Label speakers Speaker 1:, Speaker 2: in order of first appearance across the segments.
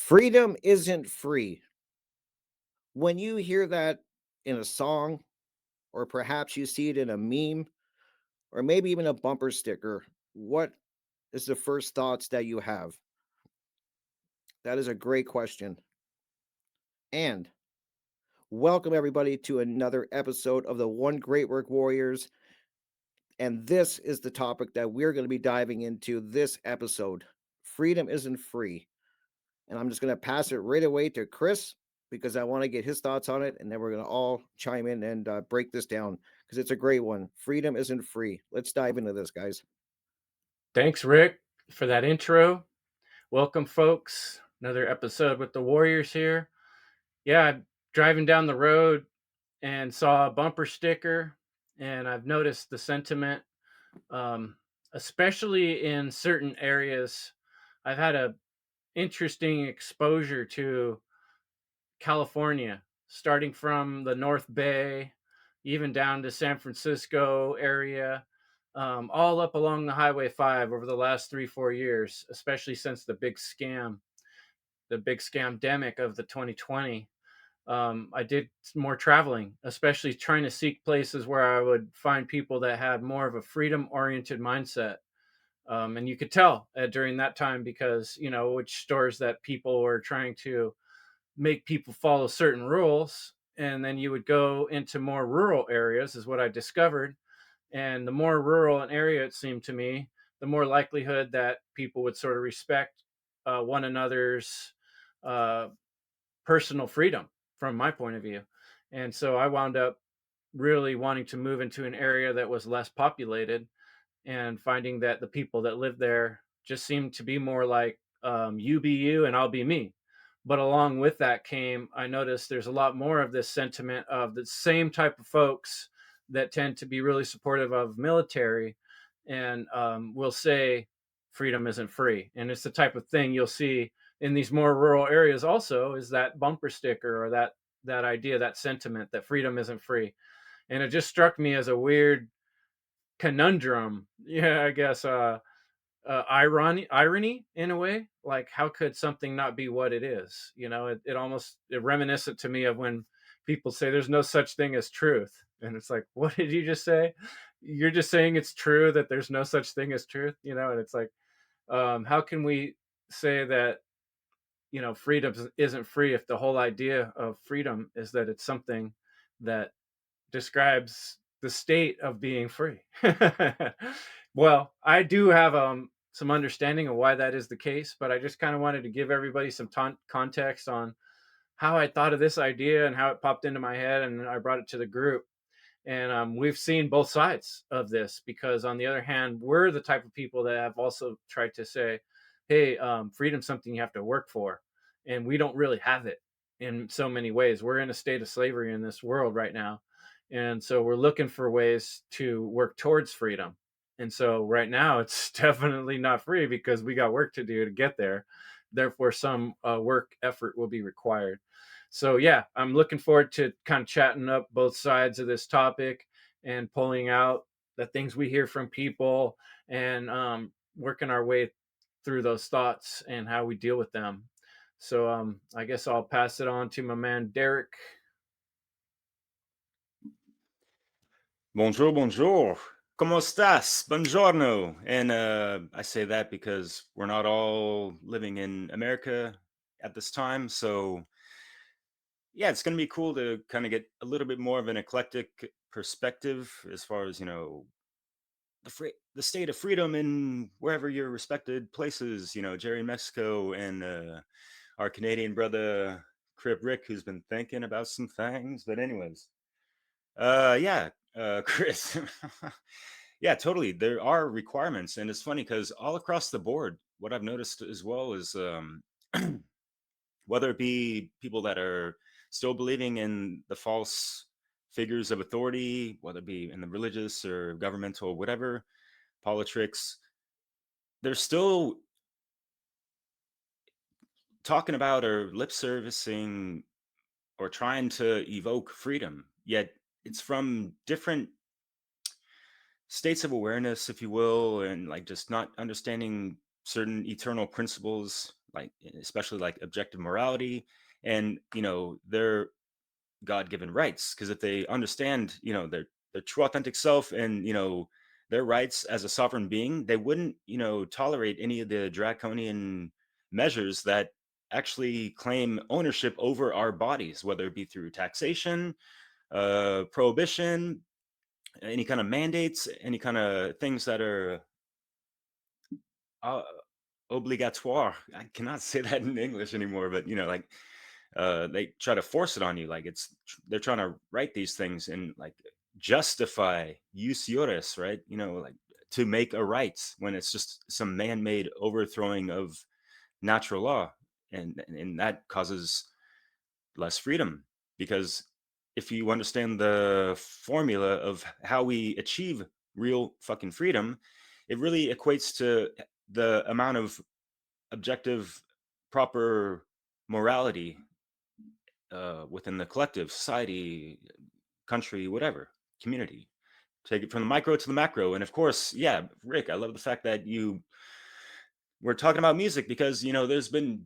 Speaker 1: Freedom isn't free. When you hear that in a song, or perhaps you see it in a meme, or maybe even a bumper sticker, what is the first thoughts that you have? That is a great question. And welcome everybody to another episode of the One Great Work Warriors. And this is the topic that we're going to be diving into this episode. Freedom isn't free. And I'm just going to pass it right away to Chris because I want to get his thoughts on it. And then we're going to all chime in and break this down because it's a great one. Freedom isn't free. Let's dive into this, guys.
Speaker 2: Thanks, Rick, for that intro. Welcome, folks. Another episode with the Warriors here. Yeah, I'm driving down the road and saw a bumper sticker, and I've noticed the sentiment, um, especially in certain areas. I've had a interesting exposure to California, starting from the North Bay, even down to San Francisco area, all up along the Highway 5 over the last 3, 4 years, especially since the big scamdemic of the 2020. I did more traveling, especially trying to seek places where I would find people that had more of a freedom oriented mindset. And you could tell during that time because, which stores that people were trying to make people follow certain rules. And then you would go into more rural areas, is what I discovered. And the more rural an area it seemed to me, the more likelihood that people would sort of respect one another's uh, personal freedom from my point of view. And so I wound up really wanting to move into an area that was less populated and finding that the people that lived there just seemed to be more like you be you and I'll be me. But along with that came, I noticed there's a lot more of this sentiment of the same type of folks that tend to be really supportive of military and will say freedom isn't free. And it's the type of thing you'll see in these more rural areas also is that bumper sticker or that idea, that sentiment that freedom isn't free. And it just struck me as a weird conundrum. Yeah, I guess irony in a way. Like, how could something not be what it is? It almost it reminiscent to me of when people say there's no such thing as truth, and it's like, what did you just say? You're just saying it's true that there's no such thing as truth, and it's like, how can we say that freedom isn't free if the whole idea of freedom is that it's something that describes the state of being free. Well, I do have some understanding of why that is the case, but I just kind of wanted to give everybody some context on how I thought of this idea and how it popped into my head, and I brought it to the group. And we've seen both sides of this because, on the other hand, we're the type of people that have also tried to say, hey, freedom's something you have to work for. And we don't really have it in so many ways. We're in a state of slavery in this world right now. And so we're looking for ways to work towards freedom. And so right now, it's definitely not free because we got work to do to get there. Therefore, some work effort will be required. So yeah, I'm looking forward to kind of chatting up both sides of this topic and pulling out the things we hear from people and working our way through those thoughts and how we deal with them. So I guess I'll pass it on to my man Derek.
Speaker 3: Bonjour, bonjour. ¿Cómo estás? Buongiorno. And I say that because we're not all living in America at this time. So, yeah, it's going to be cool to kind of get a little bit more of an eclectic perspective as far as, the state of freedom in wherever your respected places, Jerry in Mexico and our Canadian brother, Crib Rick, who's been thinking about some things. But, anyways, yeah, Chris. Yeah, totally. There are requirements, and it's funny because all across the board, what I've noticed as well is whether it be people that are still believing in the false figures of authority, whether it be in the religious or governmental, whatever politics, they're still talking about or lip servicing or trying to evoke freedom. Yet it's from different states of awareness, if you will, and like just not understanding certain eternal principles like especially like objective morality and their God-given rights. Because if they understand their true authentic self and their rights as a sovereign being, they wouldn't tolerate any of the draconian measures that actually claim ownership over our bodies, whether it be through taxation, prohibition, any kind of mandates, any kind of things that are uh, obligatoire. I cannot say that in English anymore, but like they try to force it on you. Like they're trying to write these things and like justify jus juris, right? Like to make a right when it's just some man-made overthrowing of natural law, and that causes less freedom. Because if you understand the formula of how we achieve real fucking freedom, it really equates to the amount of objective, proper morality within the collective, society, country, whatever, community. Take it from the micro to the macro. And of course, yeah, Rick, I love the fact that you were talking about music because, there's been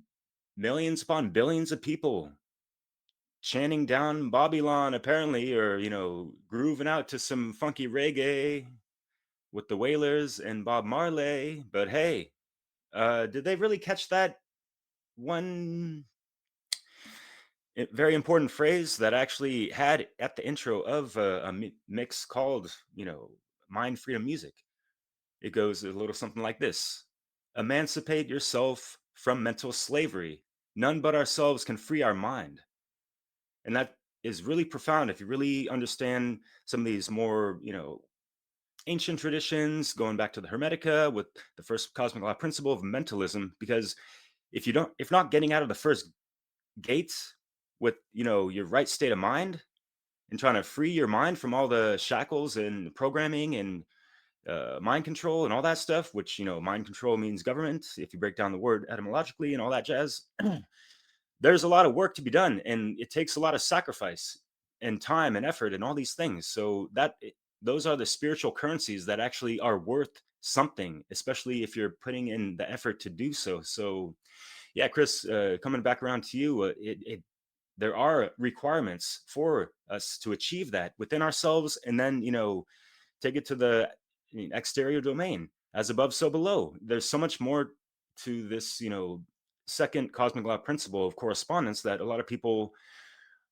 Speaker 3: millions upon billions of people chanting down Babylon, apparently, or, grooving out to some funky reggae with the Wailers and Bob Marley. But hey, did they really catch that one very important phrase that actually had at the intro of a mix called, Mind Freedom Music? It goes a little something like this: emancipate yourself from mental slavery. None but ourselves can free our mind. And that is really profound if you really understand some of these more, ancient traditions, going back to the Hermetica with the first cosmic law principle of mentalism. Because if not getting out of the first gates with your right state of mind and trying to free your mind from all the shackles and programming and mind control and all that stuff, which mind control means government if you break down the word etymologically and all that jazz. There's a lot of work to be done, and it takes a lot of sacrifice and time and effort and all these things. So those are the spiritual currencies that actually are worth something, especially if you're putting in the effort to do so. So yeah, Chris, coming back around to you, there are requirements for us to achieve that within ourselves, and then take it to the exterior domain. As above, so below. There's so much more to this second cosmic law principle of correspondence that a lot of people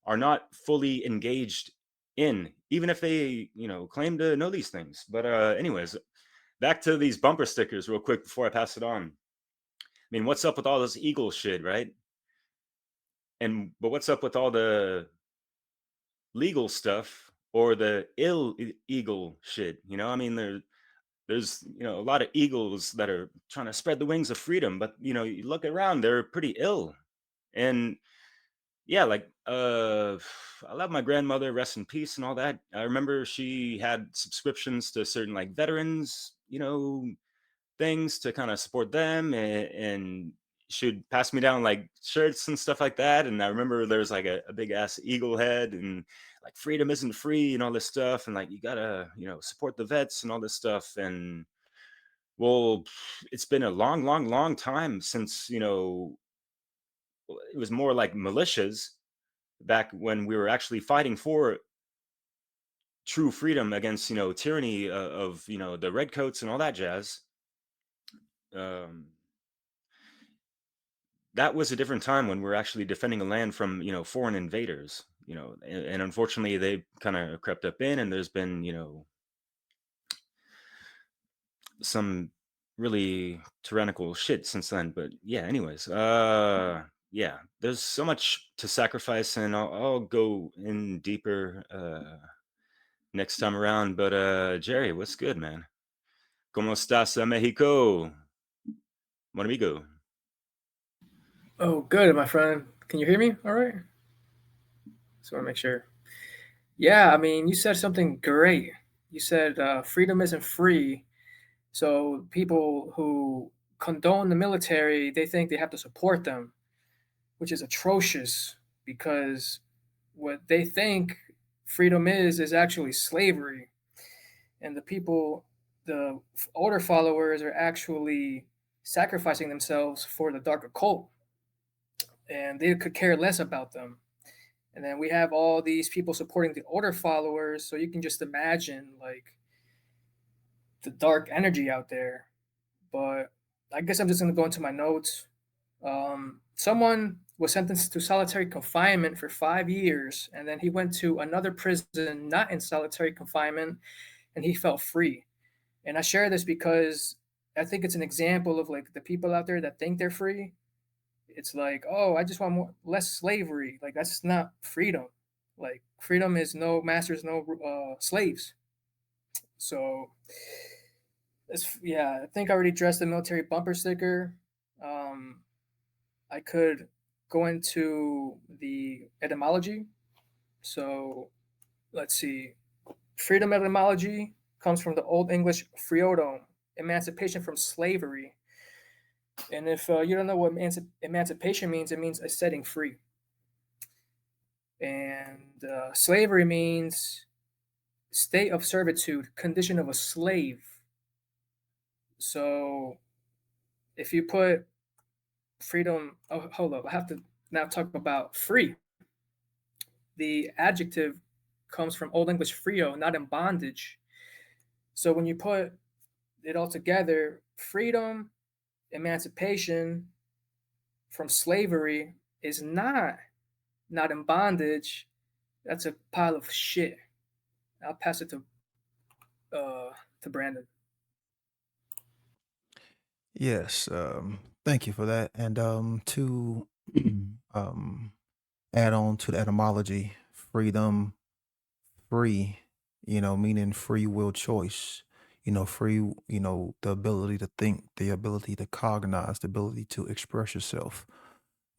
Speaker 3: are not fully engaged in, even if they claim to know these things. But anyways, back to these bumper stickers real quick before I pass it on. I mean, what's up with all this eagle shit, right? But what's up with all the legal stuff or the illegal shit? I mean, there's a lot of eagles that are trying to spread the wings of freedom, but you look around, they're pretty ill. And yeah, like I love my grandmother, rest in peace and all that. I remember she had subscriptions to certain like veterans things to kind of support them, and she'd pass me down like shirts and stuff like that. And I remember there was like a big ass eagle head and like freedom isn't free and all this stuff, and like you gotta support the vets and all this stuff. And well, it's been a long, long, long time since it was more like militias back when we were actually fighting for true freedom against tyranny of the redcoats and all that jazz. um that was a different time when we're actually defending a land from foreign invaders, and unfortunately they kind of crept up in, and there's been some really tyrannical shit since then. But yeah, anyways, yeah, there's so much to sacrifice, and I'll go in deeper next time around. But Jerry, what's good, man? ¿Cómo estás, Mexico? Mon amigo.
Speaker 4: Oh, good, my friend. Can you hear me? All right. Just want to make sure. Yeah, I mean, you said something great. You said freedom isn't free. So people who condone the military, they think they have to support them, which is atrocious because what they think freedom is actually slavery. And the people, the older followers are actually sacrificing themselves for the dark occult, and they could care less about them. And then we have all these people supporting the order followers, so you can just imagine like the dark energy out there. But I guess I'm just gonna go into my notes. Someone was sentenced to solitary confinement for 5 years, and then he went to another prison not in solitary confinement, and he felt free. And I share this because I think it's an example of like the people out there that think they're free. It's like, oh, I just want less slavery. Like that's not freedom. Like freedom is no masters, no slaves. So yeah, I think I already addressed the military bumper sticker. Um, I could go into the etymology. So let's see. Freedom etymology comes from the Old English freedom, emancipation from slavery. And if you don't know what emancipation means, it means a setting free. And slavery means state of servitude, condition of a slave. So if you put freedom, oh, hold up, I have to now talk about free. The adjective comes from Old English frio, not in bondage. So when you put it all together, freedom, emancipation from slavery is not in bondage. That's a pile of shit. I'll pass it to Brandon.
Speaker 5: Yes, thank you for that. And to um, add on to the etymology, freedom, free, meaning free will choice, free, the ability to think, the ability to cognize, the ability to express yourself.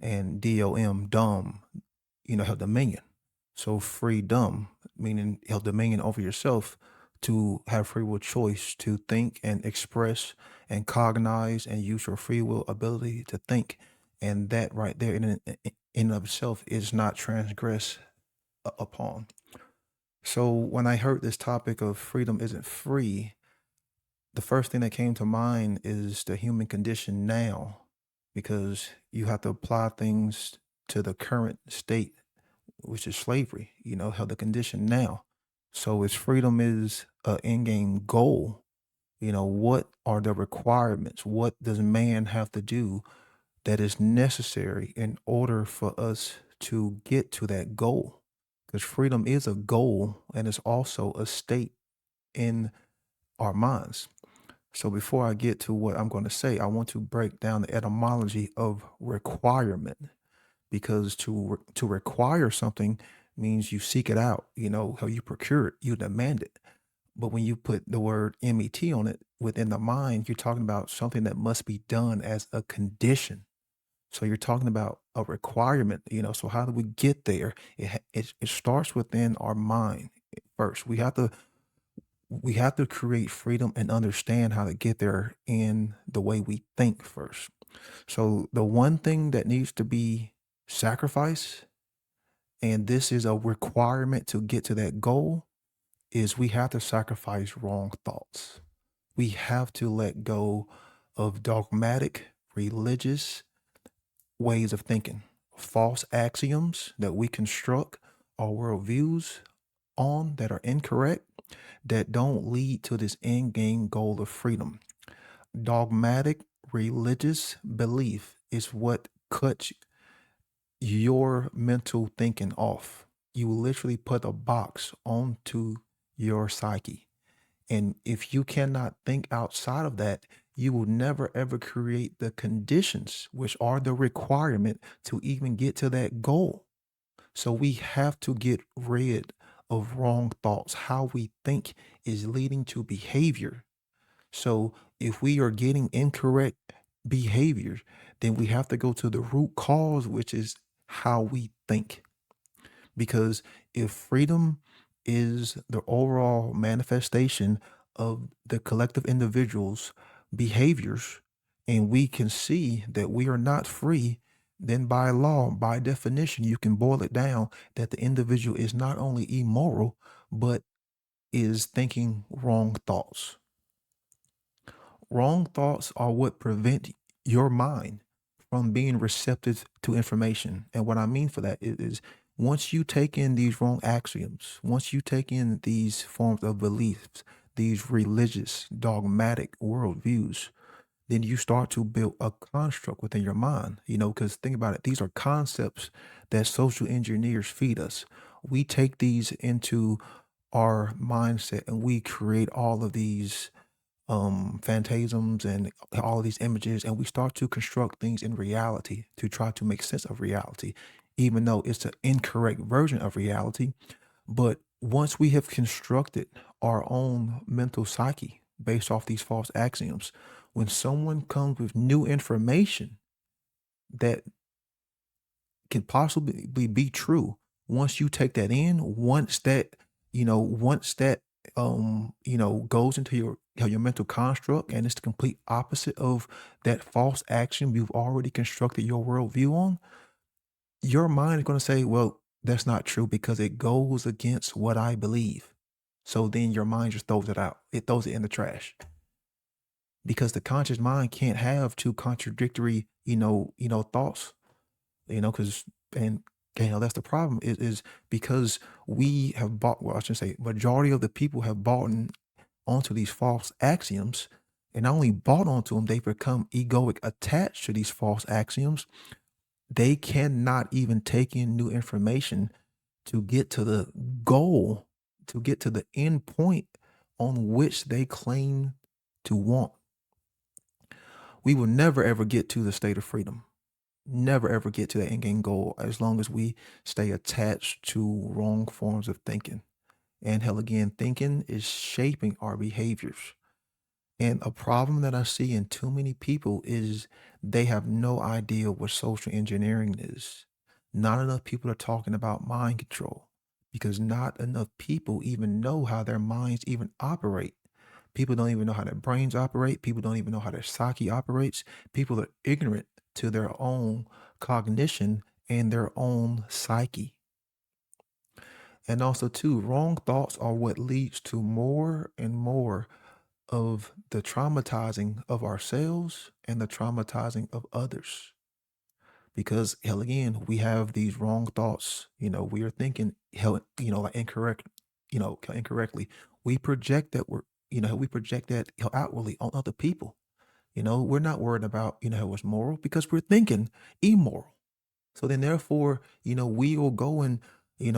Speaker 5: And DOM, dumb, have dominion. So freedom, meaning have dominion over yourself to have free will choice to think and express and cognize and use your free will ability to think. And that right there in and of itself is not transgress upon. So when I heard this topic of freedom isn't free, the first thing that came to mind is the human condition now, because you have to apply things to the current state, which is slavery, how the condition now. So if freedom is an end game goal, what are the requirements? What does man have to do that is necessary in order for us to get to that goal? Because freedom is a goal and it's also a state in our minds. So before I get to what I'm going to say, I want to break down the etymology of requirement, because to require something means you seek it out, how you procure it, you demand it. But when you put the word MET on it within the mind, you're talking about something that must be done as a condition. So you're talking about a requirement, so how do we get there? It starts within our mind first. We have to create freedom and understand how to get there in the way we think first. So the one thing that needs to be sacrificed, and this is a requirement to get to that goal, is we have to sacrifice wrong thoughts. We have to let go of dogmatic religious ways of thinking, false axioms that we construct our worldviews on that are incorrect, that don't lead to this end game goal of freedom. Dogmatic religious belief is what cuts your mental thinking off. You literally put a box onto your psyche. And if you cannot think outside of that, you will never ever create the conditions, which are the requirement to even get to that goal. So we have to get rid of wrong thoughts. How we think is leading to behavior. So if we are getting incorrect behaviors, then we have to go to the root cause, which is how we think. Because if freedom is the overall manifestation of the collective individuals' behaviors, and we can see that we are not free, then by law, by definition, you can boil it down that the individual is not only immoral, but is thinking wrong thoughts. Wrong thoughts are what prevent your mind from being receptive to information. And what I mean for that is once you take in these wrong axioms, once you take in these forms of beliefs, these religious, dogmatic worldviews, then you start to build a construct within your mind, because think about it, these are concepts that social engineers feed us. We take these into our mindset and we create all of these phantasms and all of these images, and we start to construct things in reality to try to make sense of reality, even though it's an incorrect version of reality. But once we have constructed our own mental psyche based off these false axioms, when someone comes with new information that can possibly be true, once you take that in, once that goes into your mental construct and it's the complete opposite of that false axiom you've already constructed your worldview on, your mind is going to say, well, that's not true because it goes against what I believe. So then your mind just throws it out. It throws it in the trash because the conscious mind can't have two contradictory, thoughts, because and that's the problem is because we have bought. Well, I should say, majority of the people have bought onto these false axioms, and not only bought onto them, they've become egoic attached to these false axioms. They cannot even take in new information to get to the goal, to get to the end point on which they claim to want. We will never ever get to the state of freedom. Never ever get to that end game goal as long as we stay attached to wrong forms of thinking. And hell again, thinking is shaping our behaviors. And a problem that I see in too many people is they have no idea what social engineering is. Not enough people are talking about mind control because not enough people even know how their minds even operate. People don't even know how their brains operate. People don't even know how their psyche operates. People are ignorant to their own cognition and their own psyche. And also, too, wrong thoughts are what leads to more and more of the traumatizing of ourselves and the traumatizing of others. Because hell again, we have these wrong thoughts. We are thinking hell, like incorrectly. We project that we project that outwardly on other people. We're not worried about, what's moral because we're thinking immoral. So then therefore, we will go and,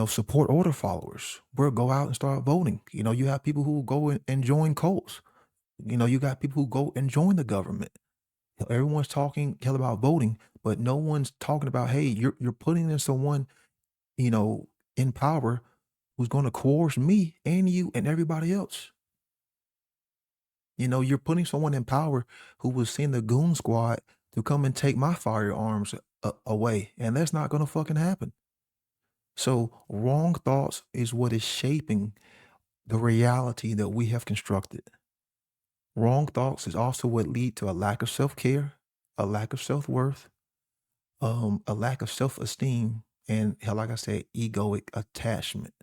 Speaker 5: support order followers. We'll go out and start voting. You have people who go and join cults. You got people who go and join the government. Everyone's talking hell about voting, but no one's talking about, hey, you're putting in someone, in power who's going to coerce me and you and everybody else. You're putting someone in power who will send the goon squad to come and take my firearms away, and that's not going to fucking happen. So wrong thoughts is what is shaping the reality that we have constructed. Wrong thoughts is also what lead to a lack of self-care, a lack of self-worth, a lack of self-esteem, and hell, like I said, egoic attachment.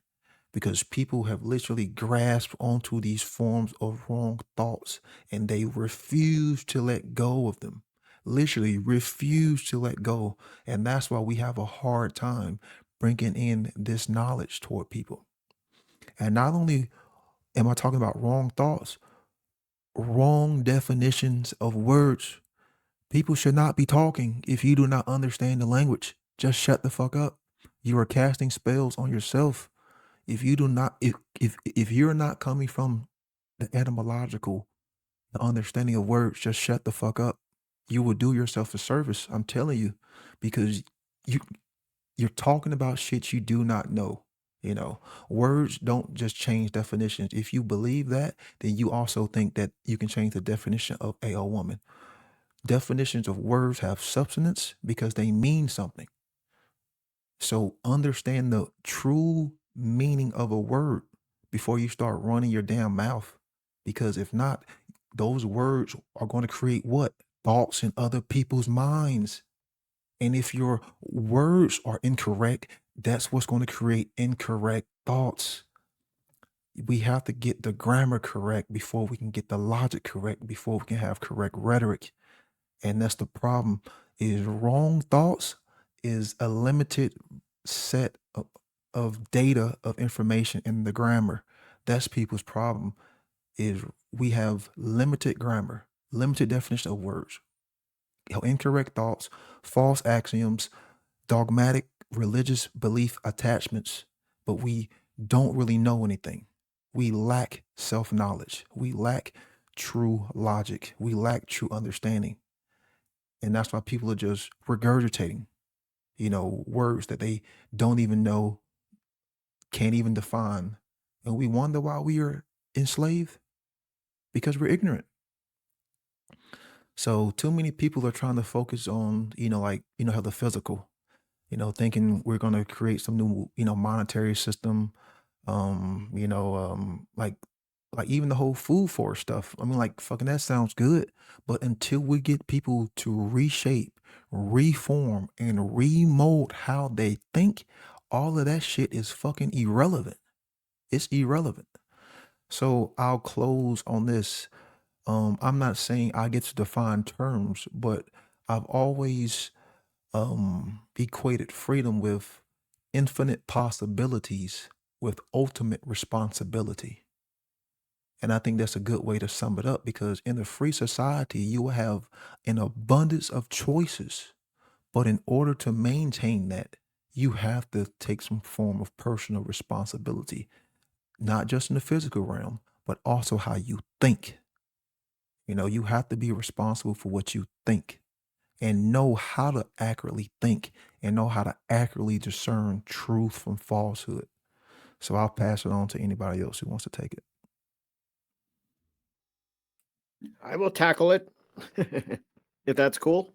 Speaker 5: Because people have literally grasped onto these forms of wrong thoughts and they refuse to let go of them. Literally refuse to let go. And that's why we have a hard time bringing in this knowledge toward people. And not only am I talking about wrong thoughts, wrong definitions of words. People should not be talking if you do not understand the language. Just shut the fuck up. You are casting spells on yourself. If you do not, if you're not coming from the etymological, the understanding of words, just shut the fuck up. You will do yourself a service. I'm telling you, because you're talking about shit you do not know. Words don't just change definitions. If you believe that, then you also think that you can change the definition of a woman. Definitions of words have substance because they mean something. So understand the true meaning of a word before you start running your damn mouth. Because if not, those words are going to create what? Thoughts in other people's minds. And if your words are incorrect, that's what's going to create incorrect thoughts. We have to get the grammar correct before we can get the logic correct, before we can have correct rhetoric. And that's the problem, is wrong thoughts is a limited set of data of information in the grammar. That's people's problem, is we have limited grammar, limited definition of words, incorrect thoughts, false axioms, dogmatic religious belief attachments, but we don't really know anything. We lack self knowledge. We lack true logic. We lack true understanding. And that's why people are just regurgitating, words that they don't even know, can't even define. And we wonder why we are enslaved because we're ignorant. So too many people are trying to focus on, how the physical, thinking we're going to create some new, monetary system. Like even the whole food forest stuff. I mean, like fucking that sounds good, but until we get people to reshape, reform, and remold how they think, all of that shit is fucking irrelevant. It's irrelevant. So I'll close on this. I'm not saying I get to define terms, but I've always equated freedom with infinite possibilities with ultimate responsibility. And I think that's a good way to sum it up, because in a free society, you will have an abundance of choices. But in order to maintain that, you have to take some form of personal responsibility, not just in the physical realm, but also how you think. You have to be responsible for what you think and know how to accurately think and know how to accurately discern truth from falsehood. So I'll pass it on to anybody else who wants to take it.
Speaker 1: I will tackle it if that's cool.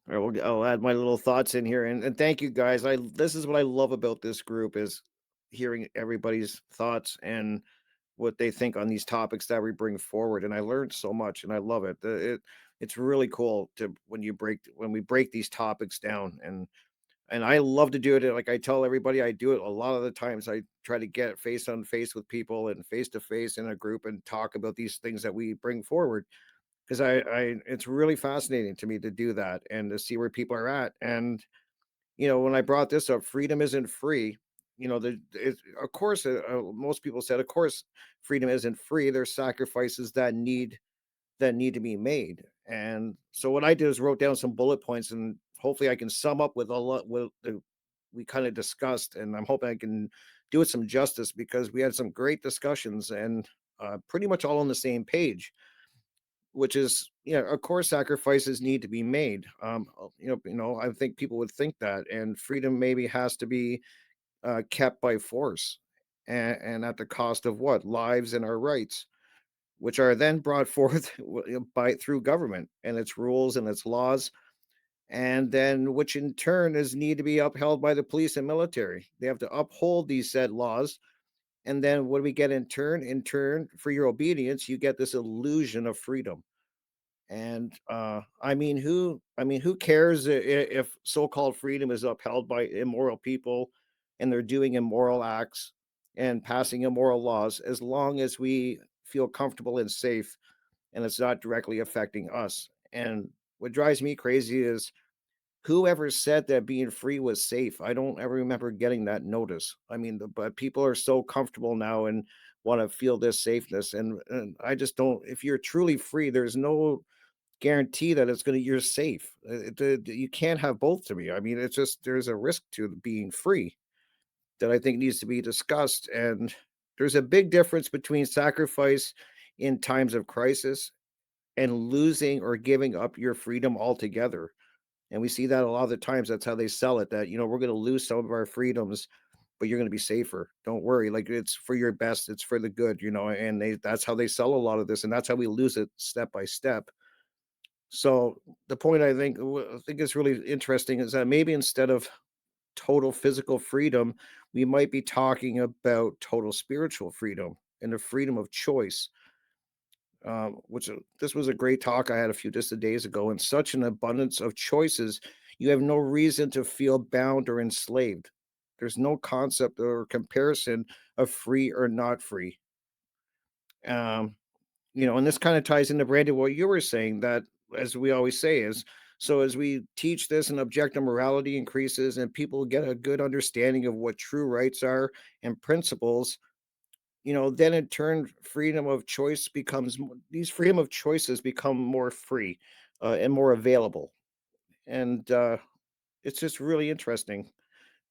Speaker 1: I'll add my little thoughts in here, and thank you guys. This is what I love about this group, is hearing everybody's thoughts and what they think on these topics that we bring forward. And I learned so much, and I love it. It's really cool to when we break these topics down, and I love to do it. Like I tell everybody, I do it a lot of the times. I try to get face on face with people and face to face in a group and talk about these things that we bring forward, because it's really fascinating to me to do that and to see where people are at. And when I brought this up, freedom isn't free. Of course, most people said, of course, freedom isn't free. There's sacrifices that need to be made. And so what I did is wrote down some bullet points, and hopefully I can sum up with a lot we kind of discussed, and I'm hoping I can do it some justice, because we had some great discussions, and pretty much all on the same page, which is, of course, sacrifices need to be made. I think people would think that, and freedom maybe has to be kept by force, and at the cost of what? Lives and our rights, which are then brought forth by through government and its rules and its laws, and then which in turn is need to be upheld by the police and military. They have to uphold these said laws, and then what do we get in turn? In turn, for your obedience, you get this illusion of freedom. And who cares if so-called freedom is upheld by immoral people and they're doing immoral acts and passing immoral laws, as long as we feel comfortable and safe and it's not directly affecting us. And what drives me crazy is whoever said that being free was safe. I don't ever remember getting that notice. But people are so comfortable now and want to feel this safeness. And I just don't, if you're truly free, there's no guarantee that you're safe. You can't have both to me. It's just, there's a risk to being free that I think needs to be discussed. And there's a big difference between sacrifice in times of crisis and losing or giving up your freedom altogether. And we see that a lot of the times. That's how they sell it, that, we're going to lose some of our freedoms, but you're going to be safer. Don't worry. Like, it's for your best. It's for the good, and that's how they sell a lot of this. And that's how we lose it step by step. So the point I think is really interesting is that maybe instead of total physical freedom, we might be talking about total spiritual freedom and the freedom of choice. This was a great talk I had just a days ago. And such an abundance of choices, you have no reason to feel bound or enslaved. There's no concept or comparison of free or not free. And this kind of ties into, Brandon, what you were saying, that as we always say, is so as we teach this and objective morality increases and people get a good understanding of what true rights are and principles, then in turn, freedom of choice becomes these freedom of choices become more free and more available. And it's just really interesting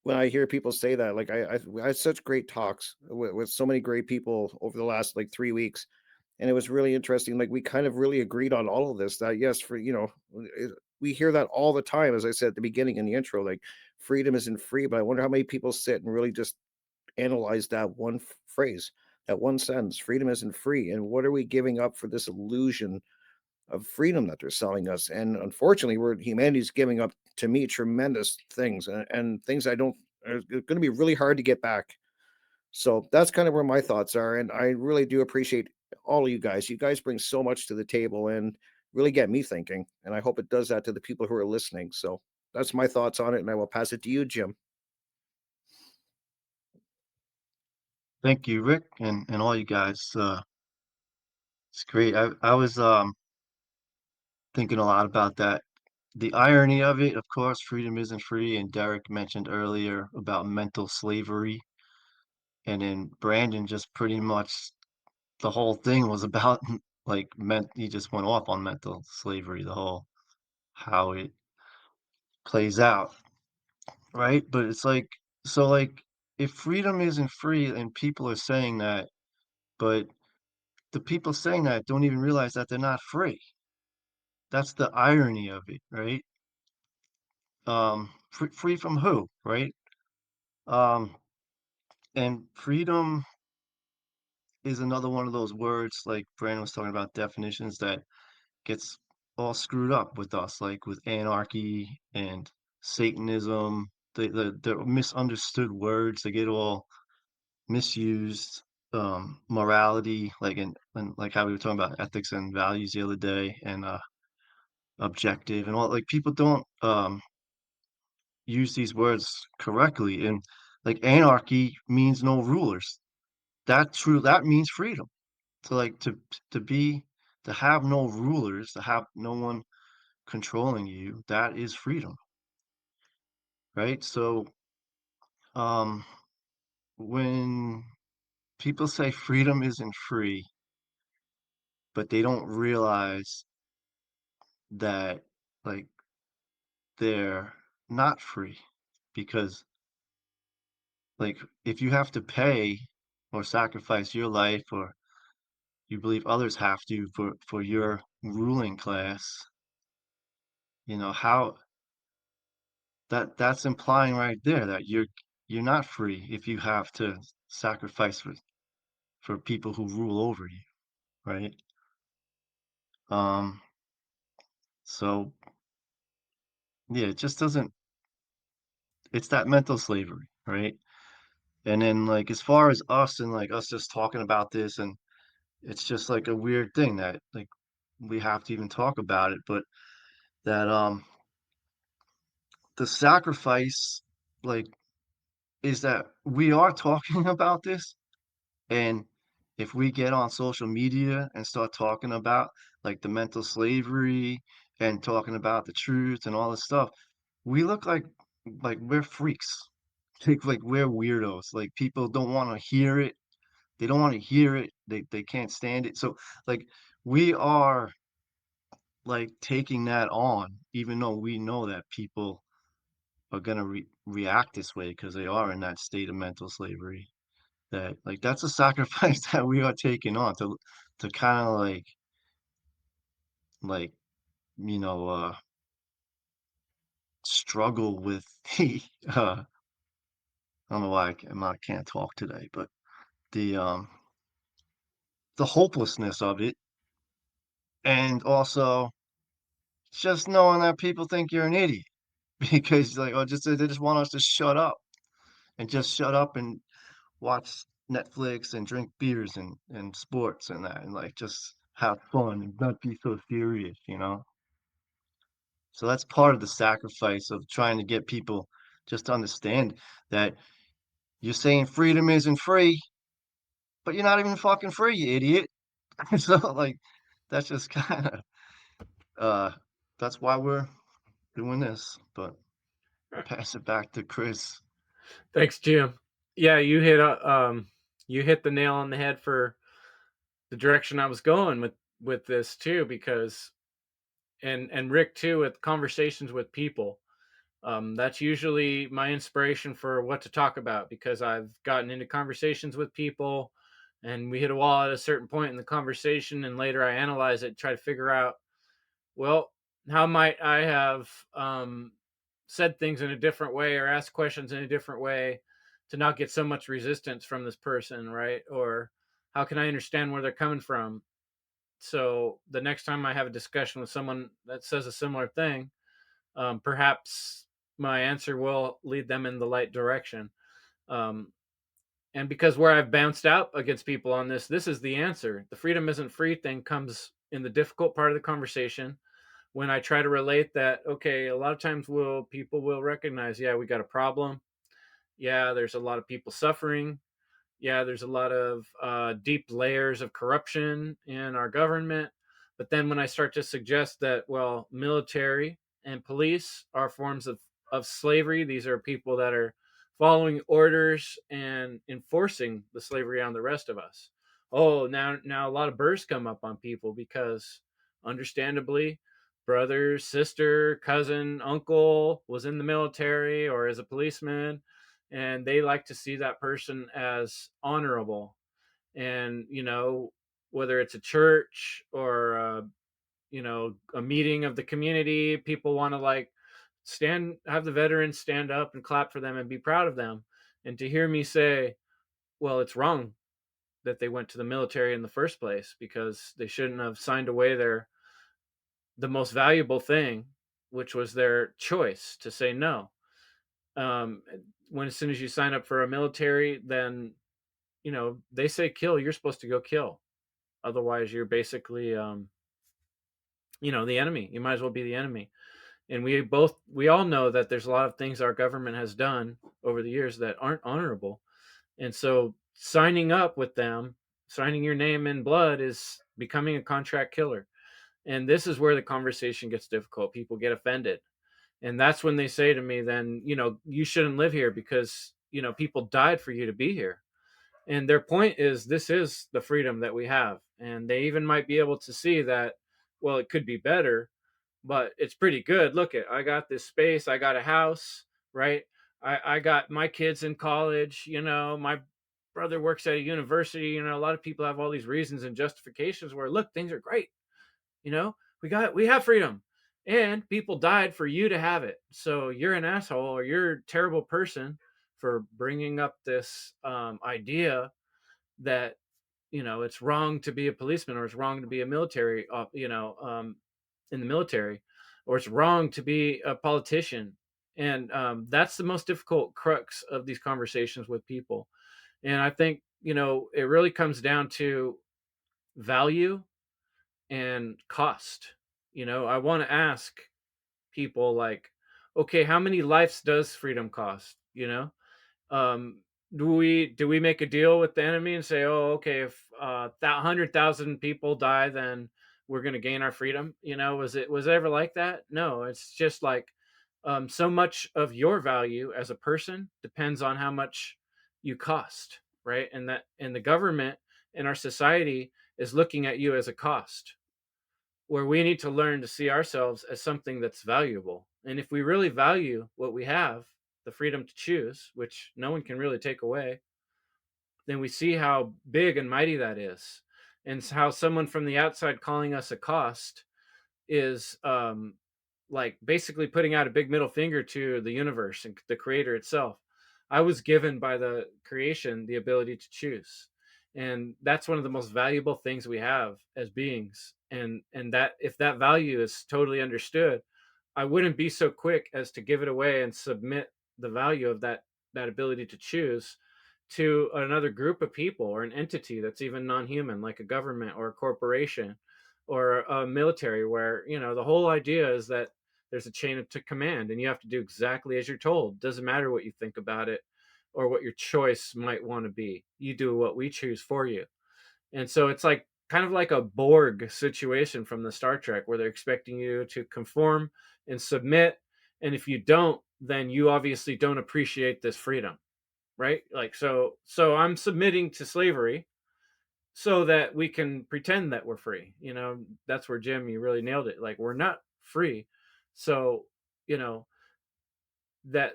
Speaker 1: when I hear people say that. Like I had such great talks with so many great people over the last like 3 weeks, and it was really interesting. Like we kind of really agreed on all of this. That yes, for we hear that all the time. As I said at the beginning in the intro, like freedom isn't free. But I wonder how many people sit and really just analyze that one phrase, that one sentence. Freedom isn't free, and what are we giving up for this illusion of freedom that they're selling us? And unfortunately, humanity's giving up to me tremendous things and things I don't are going to be really hard to get back. So that's kind of where my thoughts are, and I really do appreciate all of you guys. You guys bring so much to the table and really get me thinking, and I hope it does that to the people who are listening. So that's my thoughts on it, and I will pass it to you, Jim.
Speaker 6: Thank you, Rick, and all you guys. It's great. I was thinking a lot about that. The irony of it, of course, freedom isn't free, and Derek mentioned earlier about mental slavery, and then Brandon just pretty much the whole thing was about like he just went off on mental slavery, the whole how it plays out, right? But it's like so like if freedom isn't free and people are saying that, but the people saying that don't even realize that they're not free. That's the irony of it, right? Free from who, right? Um, and freedom is another one of those words, like Brandon was talking about definitions that gets all screwed up with us, like with anarchy and Satanism. The misunderstood words, they get all misused. Morality, like and like how we were talking about ethics and values the other day, and objective and all, like people don't use these words correctly. And like anarchy means no rulers. That means freedom. To like to be to have no rulers, to have no one controlling you, that is freedom, right? So um when people say freedom isn't free, but they don't realize that like they're not free, because like if you have to pay or sacrifice your life, or you believe others have to for your ruling class, how that's implying right there that you're not free if you have to sacrifice for people who rule over you, right? Um, so yeah, it just doesn't, it's that mental slavery, right? And then like as far as us and like us just talking about this, and it's just like a weird thing that like we have to even talk about it, but that the sacrifice, like, is that we are talking about this. And if we get on social media and start talking about like the mental slavery and talking about the truth and all this stuff, we look like we're freaks. Like we're weirdos. Like people don't want to hear it. They don't want to hear it. They can't stand it. So like we are like taking that on, even though we know that people are gonna react this way because they are in that state of mental slavery. That like that's a sacrifice that we are taking on to kind of like you know struggle with the I don't know why I can't talk today, but the um the hopelessness of it, and also just knowing that people think you're an idiot because like or just they just want us to shut up and just shut up and watch Netflix and drink beers and sports and that, and like just have fun and not be so serious. So that's part of the sacrifice of trying to get people just to understand that you're saying freedom isn't free, but you're not even fucking free, you idiot. So like that's just kind of That's why we're doing this. But I'll pass it back to Chris.
Speaker 2: Thanks, Jim. Yeah, you hit the nail on the head for the direction I was going with this too, because and Rick too, with conversations with people. That's usually my inspiration for what to talk about, because I've gotten into conversations with people and we hit a wall at a certain point in the conversation, and later I analyze it, try to figure out, well, how might I have said things in a different way or asked questions in a different way to not get so much resistance from this person, right? Or how can I understand where they're coming from? So the next time I have a discussion with someone that says a similar thing, perhaps my answer will lead them in the right direction. Um, and because where I've bounced out against people on this is the answer. The freedom isn't free thing comes in the difficult part of the conversation, when I try to relate that, okay, a lot of times people will recognize, yeah, we got a problem. Yeah, there's a lot of people suffering. Yeah, there's a lot of deep layers of corruption in our government. But then when I start to suggest that, well, military and police are forms of slavery, these are people that are following orders and enforcing the slavery on the rest of us. Oh, now a lot of burrs come up on people, because understandably, brother, sister, cousin, uncle was in the military or as a policeman, and they like to see that person as honorable. And whether it's a church or a meeting of the community, people want to like have the veterans stand up and clap for them and be proud of them. And to hear me say, well, it's wrong that they went to the military in the first place, because they shouldn't have signed away the most valuable thing, which was their choice to say no. um, when as soon as you sign up for a military, then they say kill, you're supposed to go kill. Otherwise, you're basically the enemy. You might as well be the enemy. And we all know that there's a lot of things our government has done over the years that aren't honorable. And so signing up with them, signing your name in blood, is becoming a contract killer. And this is where the conversation gets difficult. People get offended. And that's when they say to me, then, you shouldn't live here because, people died for you to be here. And their point is, this is the freedom that we have. And they even might be able to see that, well, it could be better, but it's pretty good. Look, I got this space, I got a house, right? I got my kids in college, my brother works at a university. A lot of people have all these reasons and justifications where, look, things are great. We have freedom, and people died for you to have it. So you're an asshole, or you're a terrible person for bringing up this idea that it's wrong to be a policeman, or it's wrong to be a military in the military, or it's wrong to be a politician. And that's the most difficult crux of these conversations with people. And I think it really comes down to value and cost. I want to ask people, like, okay, how many lives does freedom cost? um do we make a deal with the enemy and say, oh, okay, if 100,000 people die, then we're going to gain our freedom? Was it ever like that? No, it's just like, so much of your value as a person depends on how much you cost, right? And the government in our society is looking at you as a cost, where we need to learn to see ourselves as something that's valuable. And if we really value what we have, the freedom to choose, which no one can really take away, then we see how big and mighty that is. And how someone from the outside calling us a cost is like basically putting out a big middle finger to the universe and the creator itself. I was given by the creation the ability to choose. And that's one of the most valuable things we have as beings. And that, if that value is totally understood, I wouldn't be so quick as to give it away and submit the value of that ability to choose to another group of people or an entity that's even non-human, like a government or a corporation or a military, where the whole idea is that there's a chain of command and you have to do exactly as you're told. Doesn't matter what you think about it or what your choice might want to be. You do what we choose for you. And so it's like kind of like a Borg situation from the Star Trek, where they're expecting you to conform and submit, and if you don't, then you obviously don't appreciate this freedom, right? Like, so I'm submitting to slavery so that we can pretend that we're free. That's where, Jim, you really nailed it. Like, we're not free. So, you know, that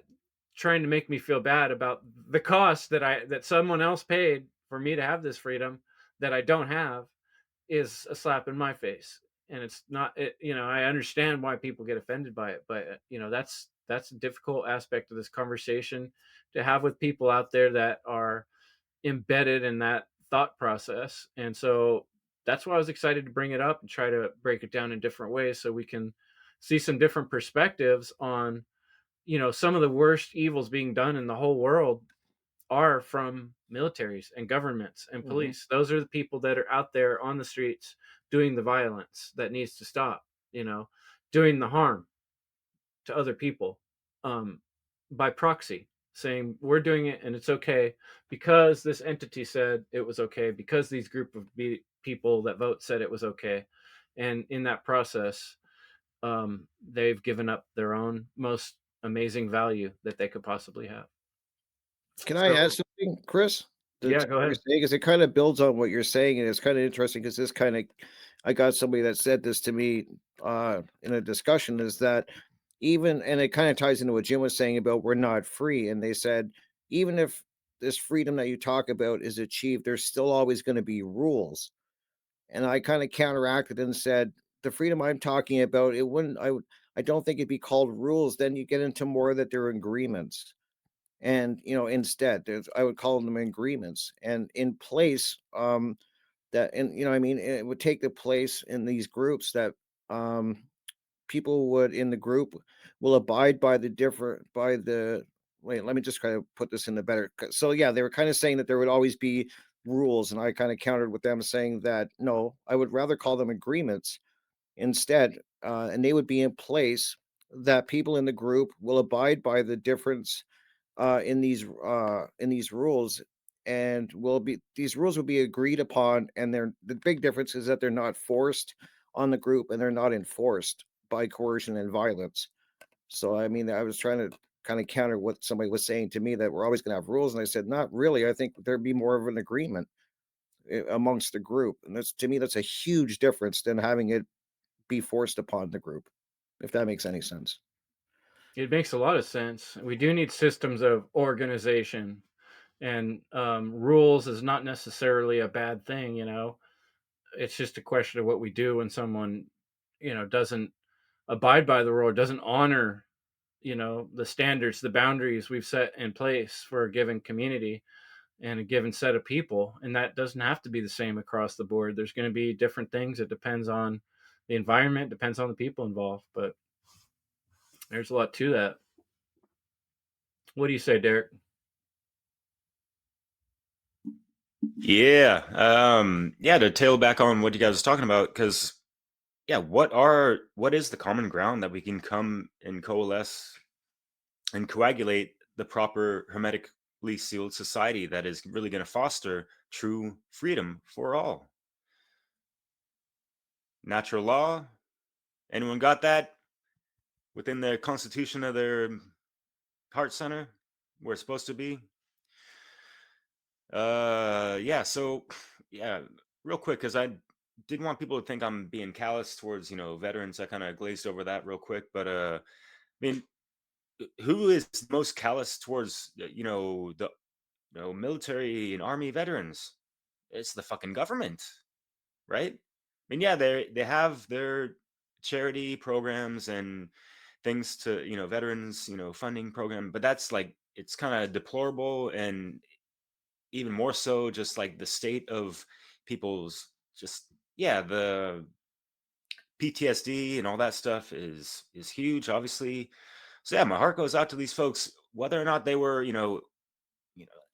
Speaker 2: trying to make me feel bad about the cost that someone else paid for me to have this freedom that I don't have is a slap in my face. And it's not it, I understand why people get offended by it, but that's a difficult aspect of this conversation to have with people out there that are embedded in that thought process. And so that's why I was excited to bring it up and try to break it down in different ways, so we can see some different perspectives on, some of the worst evils being done in the whole world are from militaries and governments and
Speaker 1: Mhm.
Speaker 2: police. Those are the people that are out there on the streets doing the violence that needs to stop, doing the harm to other people, um, by proxy, saying we're doing it and it's okay because this entity said it was okay, because these group of people that vote said it was okay. And in that process, they've given up their own most amazing value that they could possibly have.
Speaker 1: Can I add
Speaker 2: So,
Speaker 1: something, Chris?
Speaker 2: yeah,
Speaker 1: That's
Speaker 2: go
Speaker 1: what you're
Speaker 2: ahead.
Speaker 1: saying, 'cause it kind of builds on what you're saying, and it's kind of interesting because this kind of I got somebody that said this to me in a discussion, is that even, and it kind of ties into what Jim was saying about we're not free, and they said even if this freedom that you talk about is achieved, there's still always going to be rules. And I kind of counteracted and said the freedom I'm talking about, it wouldn't I don't think it'd be called rules. Then you get into more that they're agreements. And instead I would call them agreements, and in place, that, and I mean, it would take the place in these groups that um people would in the group will abide by the different by the wait, let me just kind of put this in the better, so yeah, they were kind of saying that there would always be rules, and I kind of countered with them saying that no, I would rather call them agreements instead, and they would be in place, that people in the group will abide by the difference in these rules, and will be these rules will be agreed upon, and they're the big difference is that they're not forced on the group, and they're not enforced by coercion and violence. So I mean, I was trying to kind of counter what somebody was saying to me, that we're always going to have rules, and I said not really. I think there'd be more of an agreement amongst the group, and that's, to me, that's a huge difference than having it be forced upon the group, if that makes any sense.
Speaker 2: It makes a lot of sense. We do need systems of organization, and rules is not necessarily a bad thing. It's just a question of what we do when someone, doesn't abide by the rule, or doesn't honor, the standards, the boundaries we've set in place for a given community and a given set of people. And that doesn't have to be the same across the board. There's going to be different things. It depends on the environment, depends on the people involved, but there's a lot to that. What do you say, Derek?
Speaker 3: Yeah. Yeah, to tail back on what you guys was talking about, because yeah, what is the common ground that we can come and coalesce and coagulate the proper hermetically sealed society that is really going to foster true freedom for all? Natural law. Anyone got that within the constitution of their heart center where it's supposed to be? Yeah, so yeah, real quick, because I didn't want people to think I'm being callous towards, veterans. I kind of glazed over that real quick, but I mean, who is most callous towards the military and army veterans? It's the fucking government, right? I mean, yeah, they have their charity programs and things to, veterans, funding program, but that's like, it's kind of deplorable, and even more so just like the state of people's, just, yeah, the PTSD and all that stuff is huge, obviously. So yeah, my heart goes out to these folks, whether or not they were,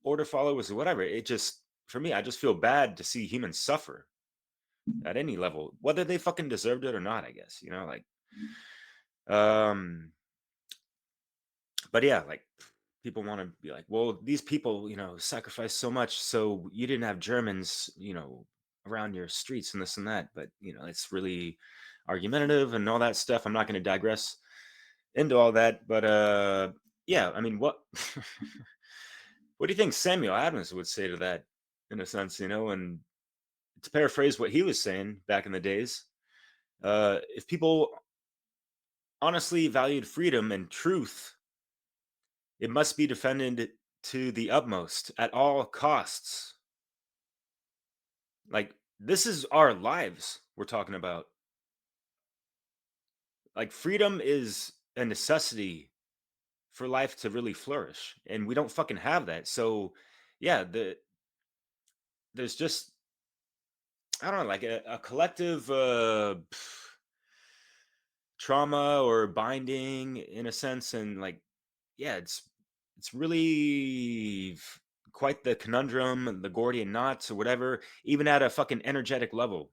Speaker 3: order followers or whatever. It just, for me, I just feel bad to see humans suffer at any level, whether they fucking deserved it or not, I guess, like, um, but yeah, like, people want to be like, well, these people, sacrificed so much, so you didn't have Germans, around your streets and this and that. But it's really argumentative and all that stuff. I'm not going to digress into all that. But yeah, I mean, what what do you think Samuel Adams would say to that, in a sense? And to paraphrase what he was saying back in the days, if people honestly valued freedom and truth, it must be defended to the utmost at all costs. Like, this is our lives we're talking about. Like, freedom is a necessity for life to really flourish, and we don't fucking have that. So yeah, there's just, I don't know, like a collective trauma or binding, in a sense. And like, yeah, it's really quite the conundrum, the Gordian knots or whatever, even at a fucking energetic level.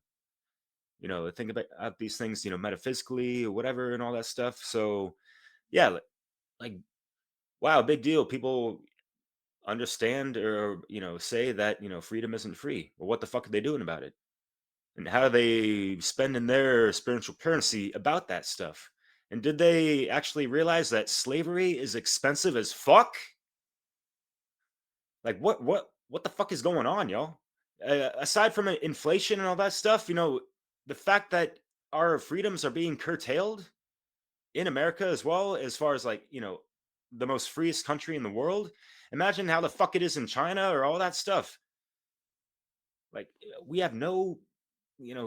Speaker 3: Think about these things, metaphysically or whatever and all that stuff. So yeah, like, wow, big deal. People understand or say that freedom isn't free. Well, what the fuck are they doing about it? And how are they spending their spiritual currency about that stuff? And did they actually realize that slavery is expensive as fuck? Like, what the fuck is going on, y'all? Aside from inflation and all that stuff, the fact that our freedoms are being curtailed in America, as well, as far as like, the most freest country in the world. Imagine how the fuck it is in China or all that stuff. Like, we have no,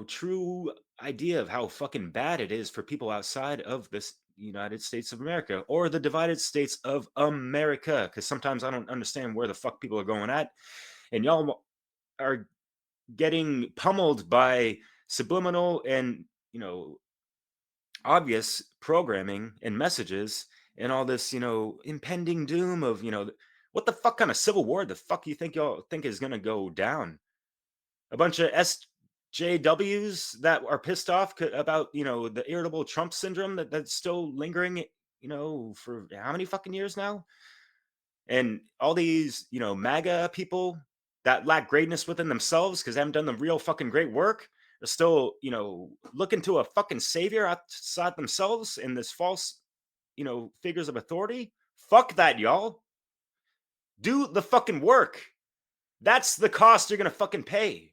Speaker 3: true idea of how fucking bad it is for people outside of this United States of America, or the divided states of America. Because sometimes I don't understand where the fuck people are going at. And y'all are getting pummeled by subliminal and, obvious programming and messages, and all this, impending doom of, what the fuck kind of civil war the fuck you think y'all think is going to go down? A bunch of SJWs that are pissed off about, the irritable Trump syndrome that's still lingering, for how many fucking years now? And all these, MAGA people that lack greatness within themselves because they haven't done the real fucking great work are still, looking to a fucking savior outside themselves in this false, figures of authority. Fuck that, y'all. Do the fucking work. That's the cost you're going to fucking pay.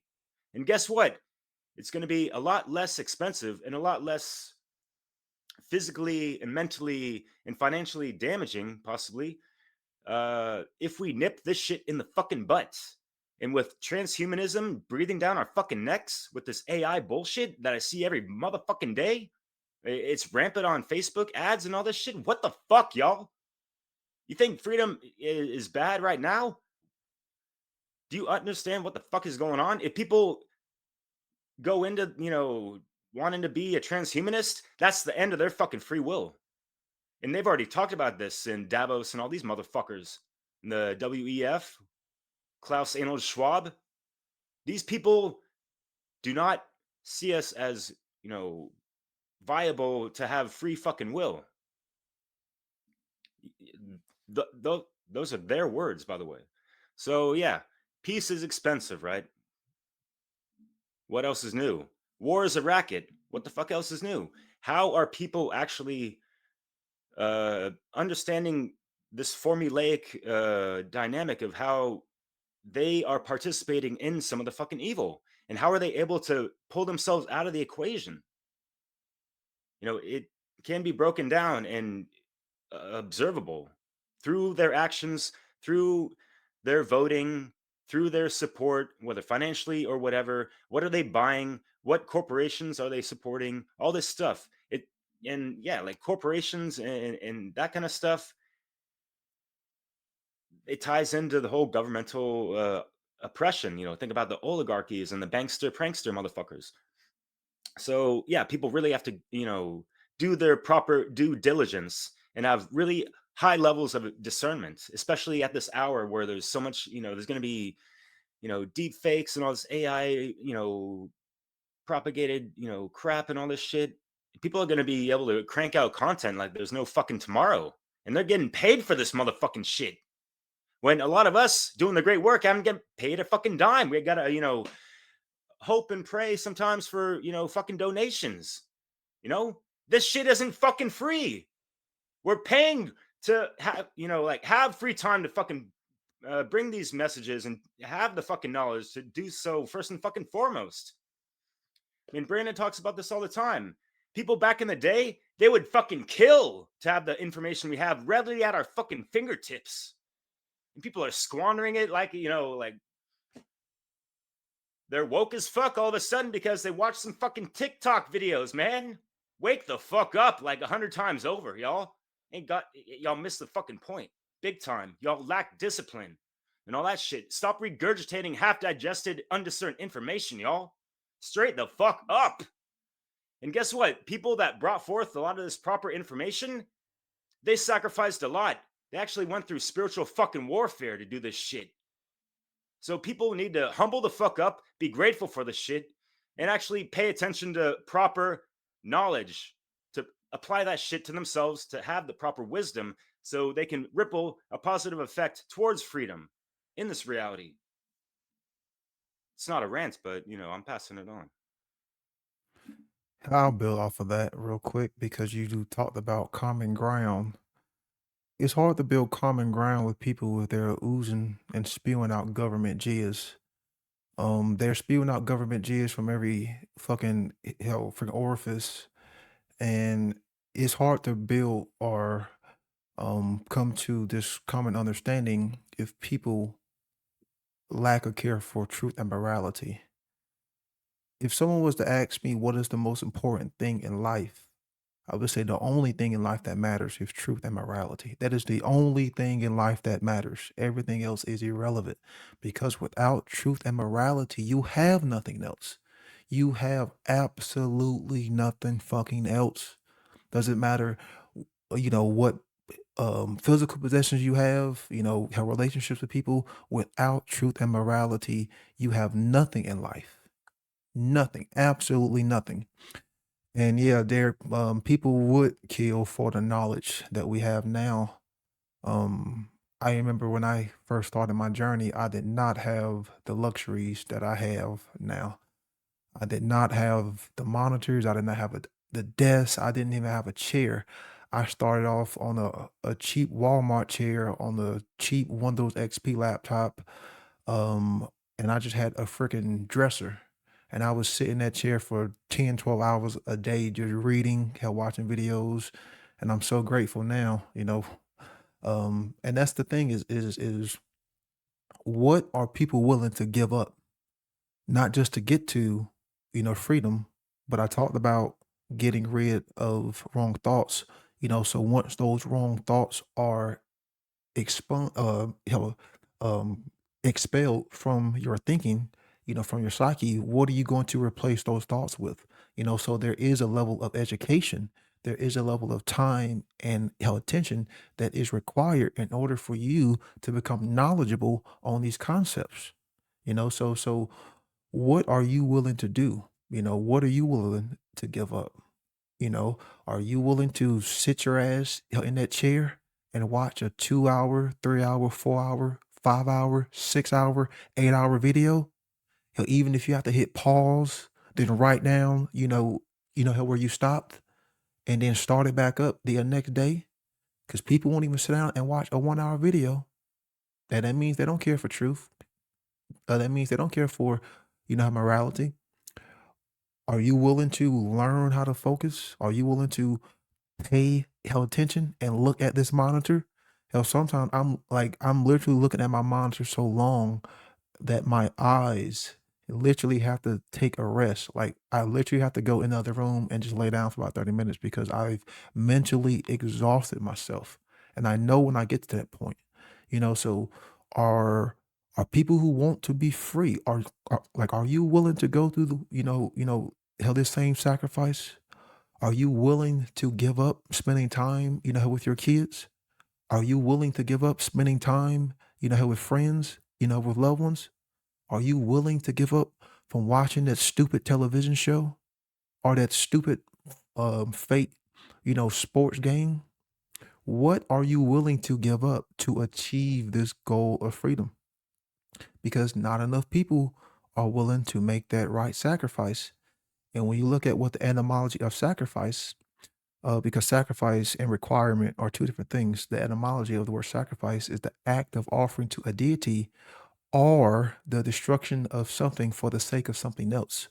Speaker 3: And guess what? It's going to be a lot less expensive and a lot less physically and mentally and financially damaging, possibly, if we nip this shit in the fucking butt. And with transhumanism breathing down our fucking necks with this AI bullshit that I see every motherfucking day, it's rampant on Facebook ads and all this shit. What the fuck, y'all? You think freedom is bad right now? Do you understand what the fuck is going on? If people go into, wanting to be a transhumanist, that's the end of their fucking free will. And they've already talked about this in Davos and all these motherfuckers. In the WEF, Klaus Arnold Schwab. These people do not see us as, viable to have free fucking will. Those are their words, by the way. So yeah, peace is expensive, right? What else is new? War is a racket. What the fuck else is new? How are people actually understanding this formulaic dynamic of how they are participating in some of the fucking evil? And how are they able to pull themselves out of the equation? It can be broken down and observable through their actions, through their voting, through their support, whether financially or whatever. What are they buying? What corporations are they supporting? All this stuff. And yeah, like corporations and that kind of stuff, it ties into the whole governmental oppression. Think about the oligarchies and the bankster prankster motherfuckers. So yeah, people really have to, do their proper due diligence and have really high levels of discernment, especially at this hour where there's so much, there's going to be, deep fakes and all this AI, propagated, crap and all this shit. People are going to be able to crank out content like there's no fucking tomorrow. And they're getting paid for this motherfucking shit. When a lot of us doing the great work haven't get paid a fucking dime. We got to, hope and pray sometimes for, fucking donations. This shit isn't fucking free. We're paying to have, like have free time to fucking bring these messages and have the fucking knowledge to do so first and fucking foremost. I mean, Brandon talks about this all the time. People back in the day, they would fucking kill to have the information we have readily at our fucking fingertips. And people are squandering it like, like they're woke as fuck all of a sudden because they watch some fucking TikTok videos, man. Wake the fuck up like 100 times over, y'all. Y'all missed the fucking point. Big time. Y'all lack discipline and all that shit. Stop regurgitating half-digested, undiscerned information, y'all. Straight the fuck up. And guess what? People that brought forth a lot of this proper information, they sacrificed a lot. They actually went through spiritual fucking warfare to do this shit. So people need to humble the fuck up, be grateful for the shit, and actually pay attention to proper knowledge, to apply that shit to themselves, to have the proper wisdom so they can ripple a positive effect towards freedom in this reality. It's not a rant, but, I'm passing it on.
Speaker 5: I'll build off of that real quick because talked about common ground. It's hard to build common ground with people if they're oozing and spewing out government jizz. They're spewing out government jizz from every fucking freaking orifice, and it's hard to build or come to this common understanding if people lack a care for truth and morality. If someone was to ask me what is the most important thing in life, I would say the only thing in life that matters is truth and morality. That is the only thing in life that matters. Everything else is irrelevant because without truth and morality, you have nothing else. You have absolutely nothing fucking else. Doesn't matter, what physical possessions you have, relationships with people. Without truth and morality, you have nothing in life. Nothing, absolutely nothing. And yeah, people would kill for the knowledge that we have now. I remember when I first started my journey, I did not have the luxuries that I have now. I did not have the monitors. I did not have the desk. I didn't even have a chair. I started off on a cheap Walmart chair on the cheap Windows XP laptop. And I just had a freaking dresser. And I was sitting in that chair for 10, 12 hours a day, just reading, watching videos. And I'm so grateful now, and that's the thing is what are people willing to give up? Not just to get to, freedom, but I talked about getting rid of wrong thoughts, so once those wrong thoughts are expunged, expelled from your thinking, from your psyche, what are you going to replace those thoughts with? So there is a level of education, there is a level of time and attention that is required in order for you to become knowledgeable on these concepts. So what are you willing to do? What are you willing to give up? Are you willing to sit your ass in that chair and watch a 2 hour, 3 hour, 4 hour, 5 hour, 6 hour, 8 hour video? Even if you have to hit pause, then write down, where you stopped and then start it back up the next day. Because people won't even sit down and watch a 1 hour video. And that means they don't care for truth. That means they don't care for, morality. Are you willing to learn how to focus? Are you willing to pay attention and look at this monitor? Sometimes I'm literally looking at my monitor so long that my eyes literally have to take a rest. Like I literally have to go in the other room and just lay down for about 30 minutes because I've mentally exhausted myself. And I know when I get to that point, so are people who want to be free, are you willing to go through the, this same sacrifice? Are you willing to give up spending time, with your kids? Are you willing to give up spending time, with friends, with loved ones? Are you willing to give up from watching that stupid television show or that stupid fake, sports game? What are you willing to give up to achieve this goal of freedom? Because not enough people are willing to make that right sacrifice. And when you look at what the etymology of sacrifice, because sacrifice and requirement are two different things. The etymology of the word sacrifice is the act of offering to a deity or the destruction of something for the sake of something else.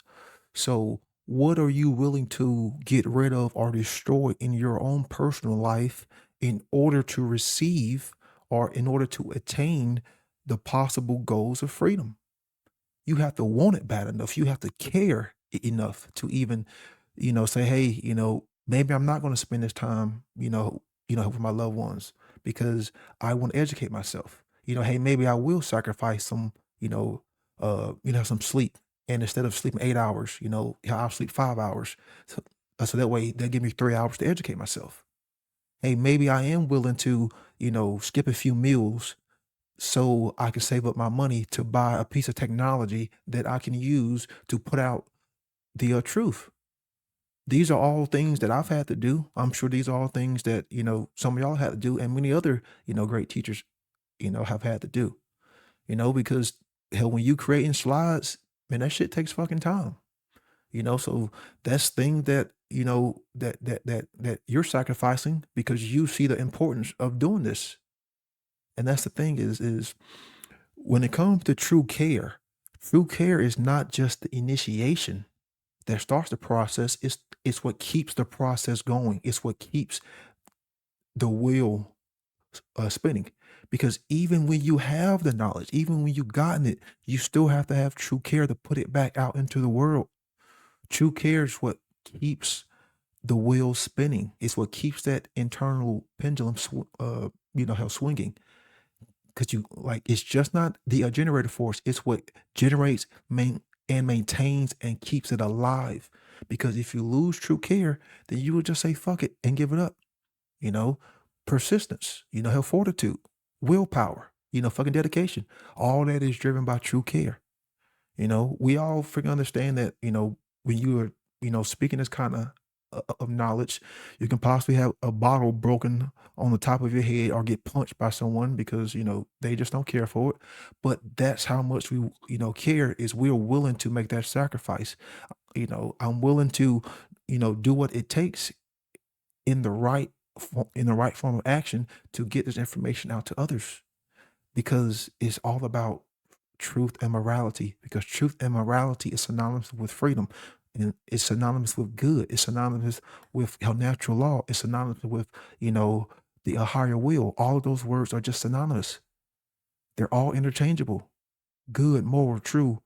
Speaker 5: So, what are you willing to get rid of or destroy in your own personal life in order to receive or in order to attain the possible goals of freedom? You have to want it bad enough. You have to care enough to even, say, hey, maybe I'm not going to spend this time, with my loved ones because I want to educate myself. Hey, maybe I will sacrifice some, some sleep. And instead of sleeping 8 hours, I'll sleep 5 hours. So that way they'll give me 3 hours to educate myself. Hey, maybe I am willing to, skip a few meals so I can save up my money to buy a piece of technology that I can use to put out the truth. These are all things that I've had to do. I'm sure these are all things that, some of y'all had to do and many other, great teachers, have had to do, because hell, when you creating slides, man, that shit takes fucking time, so that's thing that, that you're sacrificing because you see the importance of doing this. And that's the thing is when it comes to true care is not just the initiation that starts the process. It's what keeps the process going. It's what keeps the wheel spinning. Because even when you have the knowledge, even when you've gotten it, you still have to have true care to put it back out into the world. True care is what keeps the wheel spinning. It's what keeps that internal pendulum, swinging. Because it's just not the generator force. It's what generates, and maintains and keeps it alive. Because if you lose true care, then you would just say fuck it and give it up. You know, persistence. Have fortitude, willpower. Fucking dedication. All that is driven by true care. We all freaking understand that, when you are, speaking this kind of knowledge, you can possibly have a bottle broken on the top of your head or get punched by someone because, they just don't care for it. But that's how much we, care is we're willing to make that sacrifice. I'm willing to, do what it takes in the right in the right form of action to get this information out to others because it's all about truth and morality because truth and morality is synonymous with freedom and it's synonymous with good. It's synonymous with natural law. It's synonymous with, the higher will. All of those words are just synonymous. They're all interchangeable. Good, moral, true,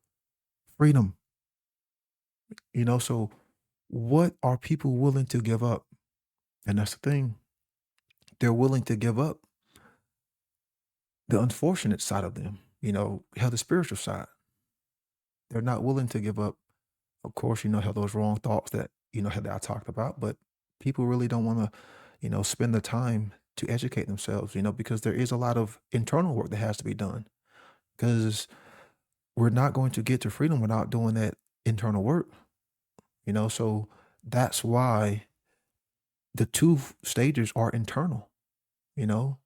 Speaker 5: freedom. So what are people willing to give up? And that's the thing. They're willing to give up the unfortunate side of them, how the spiritual side. They're not willing to give up, of course, how those wrong thoughts that, how that I talked about, but people really don't want to, spend the time to educate themselves, because there is a lot of internal work that has to be done. Because we're not going to get to freedom without doing that internal work, so that's why the two stages are internal, you know,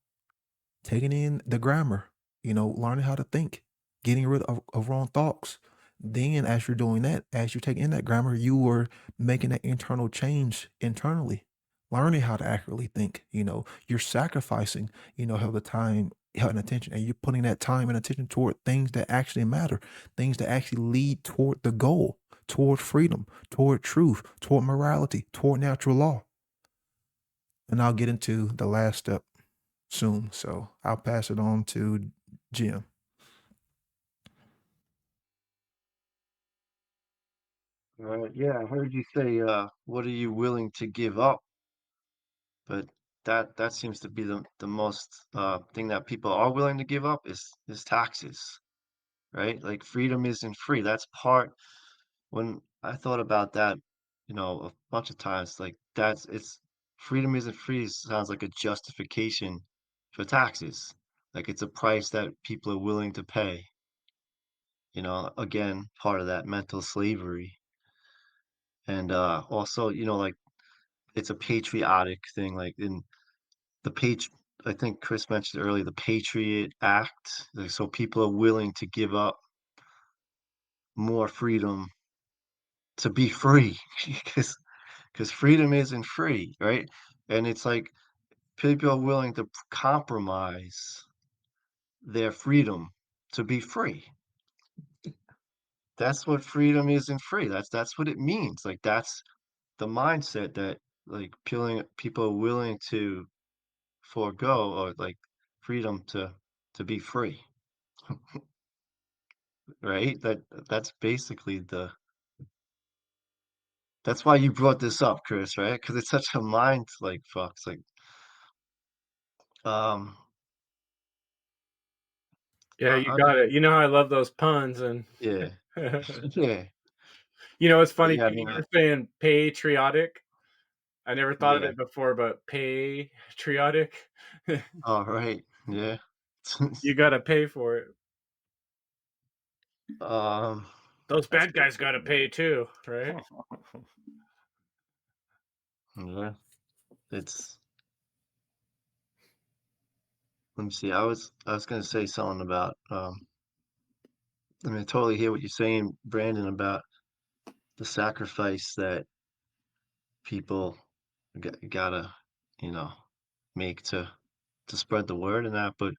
Speaker 5: taking in the grammar, learning how to think, getting rid of wrong thoughts. Then, as you're doing that, as you're taking in that grammar, you are making that internal change internally, learning how to accurately think. You're sacrificing, how the time, how and attention, and you're putting that time and attention toward things that actually matter, things that actually lead toward the goal, toward freedom, toward truth, toward morality, toward natural law. And I'll get into the last step soon. So I'll pass it on to Jim.
Speaker 6: Yeah, I heard you say, what are you willing to give up? But that seems to be the most thing that people are willing to give up is taxes, right? Like freedom isn't free. That's part when I thought about that, a bunch of times, like it's freedom isn't free sounds like a justification for taxes. Like it's a price that people are willing to pay. Again, part of that mental slavery. And also, like it's a patriotic thing, like in the page I think Chris mentioned earlier, the Patriot Act. Like, so people are willing to give up more freedom to be free because freedom isn't free, right? And it's like people are willing to compromise their freedom to be free. That's what freedom isn't free. That's what it means. Like that's the mindset that like people are willing to forego or like freedom to be free, right? That's basically the that's why you brought this up, Chris, right? Because it's such a mind like fuck. It's like um
Speaker 2: Yeah, you
Speaker 6: I
Speaker 2: got it. You know how I love those puns, and
Speaker 6: yeah.
Speaker 2: you
Speaker 6: Yeah.
Speaker 2: know it's
Speaker 6: But
Speaker 2: funny
Speaker 6: yeah, I
Speaker 2: too.
Speaker 6: mean
Speaker 2: You're saying patriotic. I never thought of
Speaker 6: yeah.
Speaker 2: it before, but patriotic.
Speaker 6: All right. Yeah.
Speaker 2: You gotta pay for it.
Speaker 6: um
Speaker 2: Those
Speaker 6: that's
Speaker 2: bad guys gotta pay too, right?
Speaker 6: yeah. It's let me see. I was gonna say something about I mean I totally hear what you're saying, Brandon, about the sacrifice that people gotta, you know, make to spread the word and that, but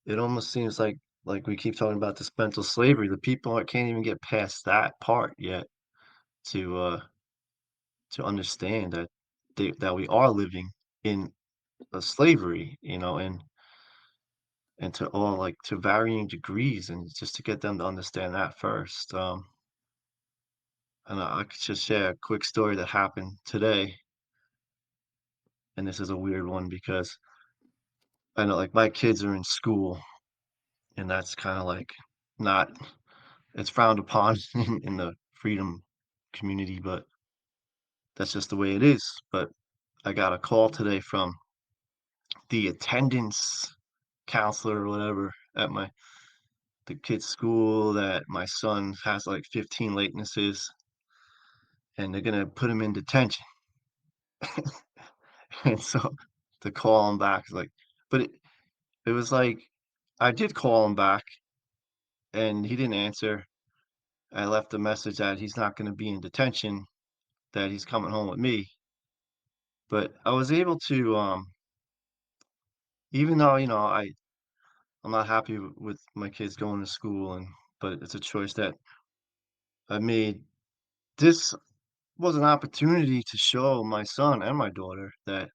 Speaker 6: it almost seems like we keep talking about this mental slavery. The people can't even get past that part yet to to understand that that we are living in a slavery, you know, and to all like to varying degrees, and just to get them to understand that first. And I could just share a quick story that happened today, and this is a weird one because I know like my kids are in school, and that's kind of like not it's frowned upon in the freedom community, but that's just the way it is. But I got a call today from the attendance counselor or whatever at the kid's school that my son has like 15 latenesses and they're gonna put him in detention. And so to call him back is like, but it was like I did call him back and he didn't answer. I left a message that he's not going to be in detention, that he's coming home with me. But I was able to, even though I'm not happy with my kids going to school, and but it's a choice that I made. This was an opportunity to show my son and my daughter that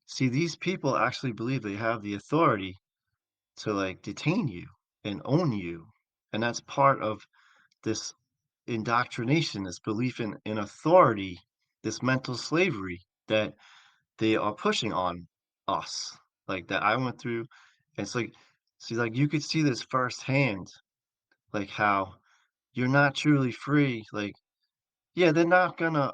Speaker 6: see these people actually believe they have the authority to like detain you and own you, and that's part of this indoctrination, this belief in authority, this mental slavery that they are pushing on us, like that I went through. And it's like, see, like you could see this firsthand, like how you're not truly free. Like, yeah, they're not gonna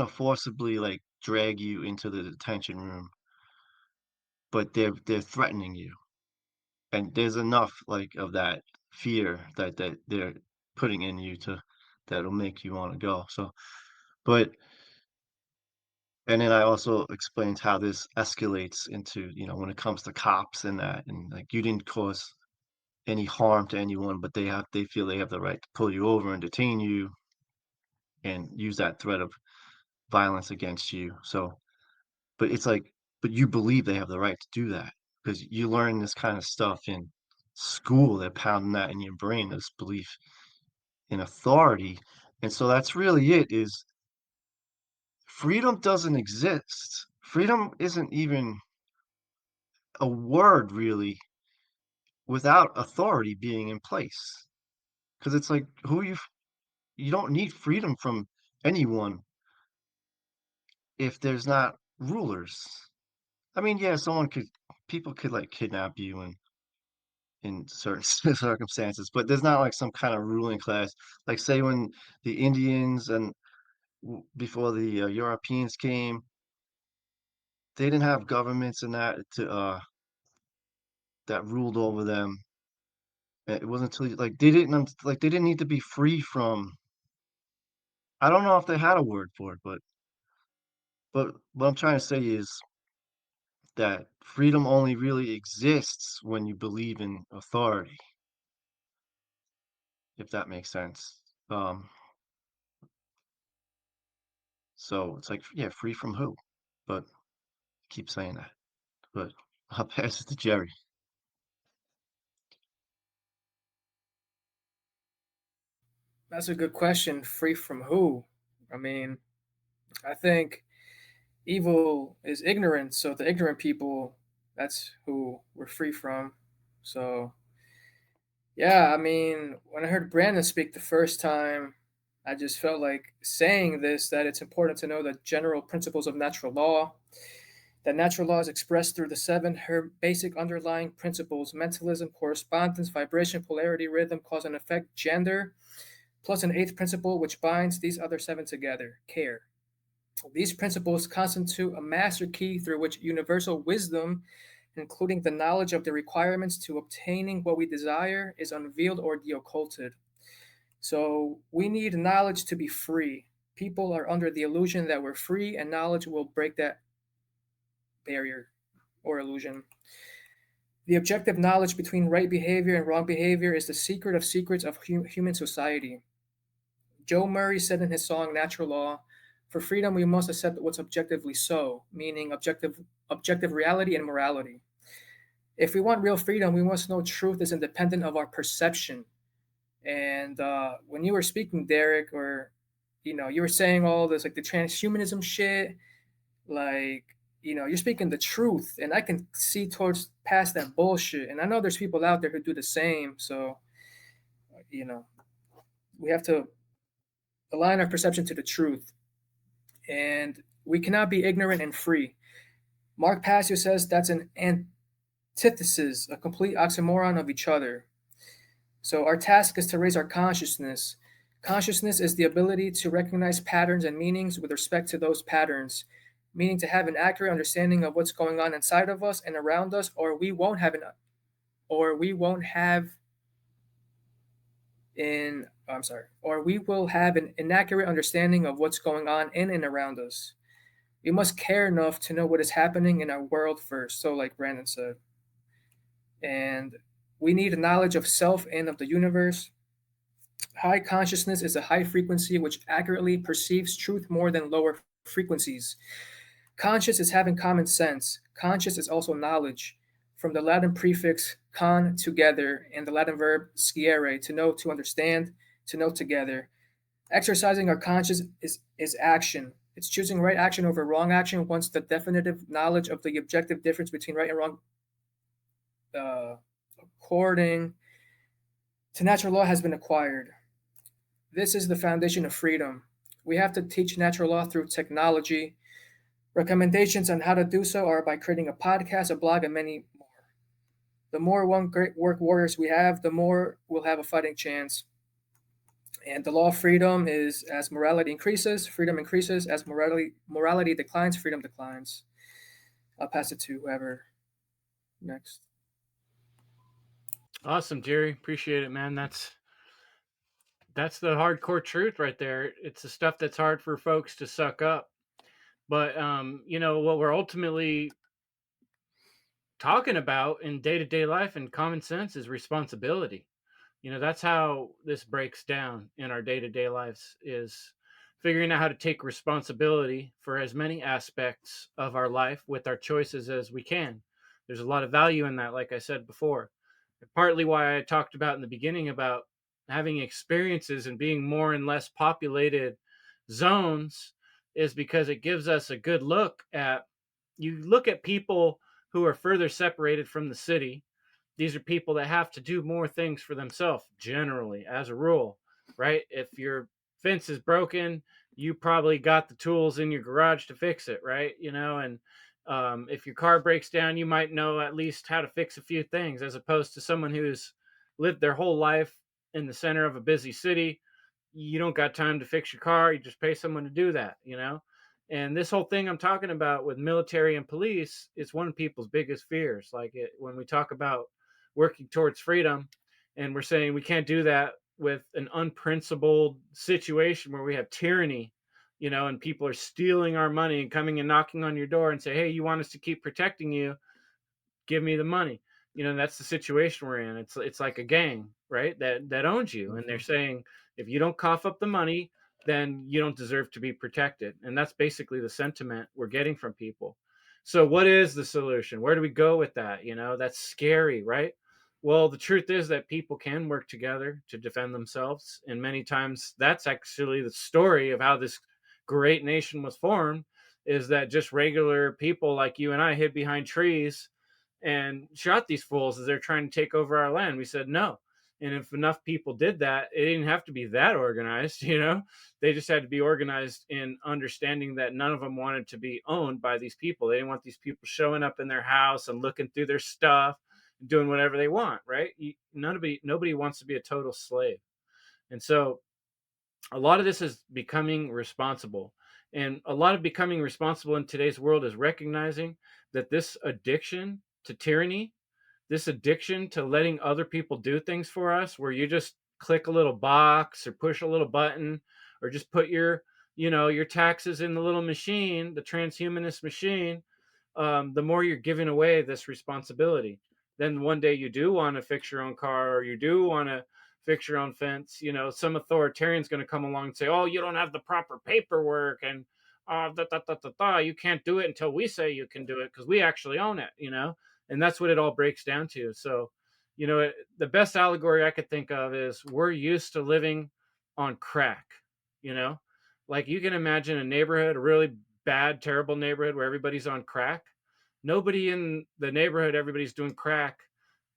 Speaker 6: forcibly like drag you into the detention room, but they're threatening you. And there's enough like of that fear that they're putting in you to that'll make you want to go. So, but and then I also explained how this escalates into, when it comes to cops and that, and like you didn't cause any harm to anyone, but they feel they have the right to pull you over and detain you and use that threat of violence against you. So, but it's like, but you believe they have the right to do that because you learn this kind of stuff in school. They're pounding that in your brain, this belief in authority. And so that's really it is freedom doesn't exist. Freedom isn't even a word really without authority being in place. Because it's like you don't need freedom from anyone if there's not rulers. I mean, yeah, people could like kidnap you in certain circumstances, but there's not like some kind of ruling class. Like say when the Indians and before the Europeans came, they didn't have governments and that that ruled over them. It wasn't until like they didn't need to be free from. I don't know if they had a word for it, but what I'm trying to say is that freedom only really exists when you believe in authority. if that makes sense. Um, so it's like, yeah, free from who? But I keep saying that. But I'll pass it to Jerry.
Speaker 4: That's a good question. Free from who? I mean, I think evil is ignorance. So the ignorant people, that's who we're free from. So yeah, I mean, when I heard Brandon speak the first time, I just felt like saying this that it's important to know the general principles of natural law. That natural law is expressed through the seven her basic underlying principles: mentalism, correspondence, vibration, polarity, rhythm, cause and effect, gender, plus an eighth principle which binds these other seven together: care. These principles constitute a master key through which universal wisdom, including the knowledge of the requirements to obtaining what we desire, is unveiled or deocculted. So we need knowledge to be free. People are under the illusion that we're free, and knowledge will break that barrier or illusion. The objective knowledge between right behavior and wrong behavior is the secret of secrets of human society. Joe Murray said in his song Natural Law, "For freedom, we must accept what's objectively so," meaning objective reality and morality. If we want real freedom, we must know truth is independent of our perception. And when you were speaking, Derek, or you were saying all this like the transhumanism shit, like you're speaking the truth, and I can see towards past that bullshit. And I know there's people out there who do the same. So you know, we have to align our perception to the truth, and we cannot be ignorant and free. Mark Passio says that's an antithesis, a complete oxymoron of each other. So our task is to raise our consciousness. Consciousness is the ability to recognize patterns and meanings with respect to those patterns, meaning to have an accurate understanding of what's going on inside of us and around us, or we won't have or we will have an inaccurate understanding of what's going on in and around us. We must care enough to know what is happening in our world first, so like Brandon said. And we need a knowledge of self and of the universe. High consciousness is a high frequency which accurately perceives truth more than lower frequencies. Conscious is having common sense. Conscious is also knowledge. From the Latin prefix con, together, and the Latin verb sciere, to know, to understand, to know together. Exercising our conscience is action. It's choosing right action over wrong action once the definitive knowledge of the objective difference between right and wrong, according to natural law, has been acquired. This is the foundation of freedom. We have to teach natural law through technology. Recommendations on how to do so are by creating a podcast, a blog, and many more. The more one great work warriors we have, the more we'll have a fighting chance. And the law of freedom is as morality increases, freedom increases. As morality declines, freedom declines. I'll pass it to whoever next.
Speaker 2: Awesome, Jerry. Appreciate it, man. That's the hardcore truth right there. It's the stuff that's hard for folks to suck up. But what we're ultimately talking about in day-to-day life and common sense is responsibility. That's how this breaks down in our day-to-day lives, is figuring out how to take responsibility for as many aspects of our life with our choices as we can. There's a lot of value in that, like I said before. Partly why I talked about in the beginning about having experiences and being more and less populated zones is because it gives us a good look at, you look at people who are further separated from the city. These are people that have to do more things for themselves, generally, as a rule, right? If your fence is broken, you probably got the tools in your garage to fix it, right? And if your car breaks down, you might know at least how to fix a few things, as opposed to someone who's lived their whole life in the center of a busy city. You don't got time to fix your car. You just pay someone to do that, And this whole thing I'm talking about with military and police is one of people's biggest fears. When we talk about working towards freedom, and we're saying we can't do that with an unprincipled situation where we have tyranny, and people are stealing our money and coming and knocking on your door and say, hey, you want us to keep protecting you? Give me the money. and that's the situation we're in. It's like a gang, right? That owns you, and they're
Speaker 5: Mhm.
Speaker 2: saying if you don't cough up the money, then you don't deserve to be protected. And that's basically the sentiment we're getting from people. So what is the solution? Where do we go with that? That's scary, right? Well, the truth is that people can work together to defend themselves, and many times that's actually the story of how this great nation was formed, is that just regular people like you and I hid behind trees and shot these fools as they're trying to take over our land. We said no. And if enough people did that, it didn't have to be that organized, They just had to be organized in understanding that none of them wanted to be owned by these people. They didn't want these people showing up in their house and looking through their stuff, doing whatever they want, right? Nobody wants to be a total slave. And so a lot of this is becoming responsible. And a lot of becoming responsible in today's world is recognizing that this addiction to tyranny, this addiction to letting other people do things for us, where you just click a little box or push a little button or just put your taxes in the little machine, the transhumanist machine, the more you're giving away this responsibility. Then one day you do want to fix your own car, or you do want to fix your own fence. Some authoritarian's going to come along and say, "Oh, you don't have the proper paperwork, and you can't do it until we say you can do it because we actually own it." And that's what it all breaks down to. So, the best allegory I could think of is we're used to living on crack. You know, like you can imagine a neighborhood, a really bad, terrible neighborhood where everybody's on crack. Nobody in the neighborhood, everybody's doing crack.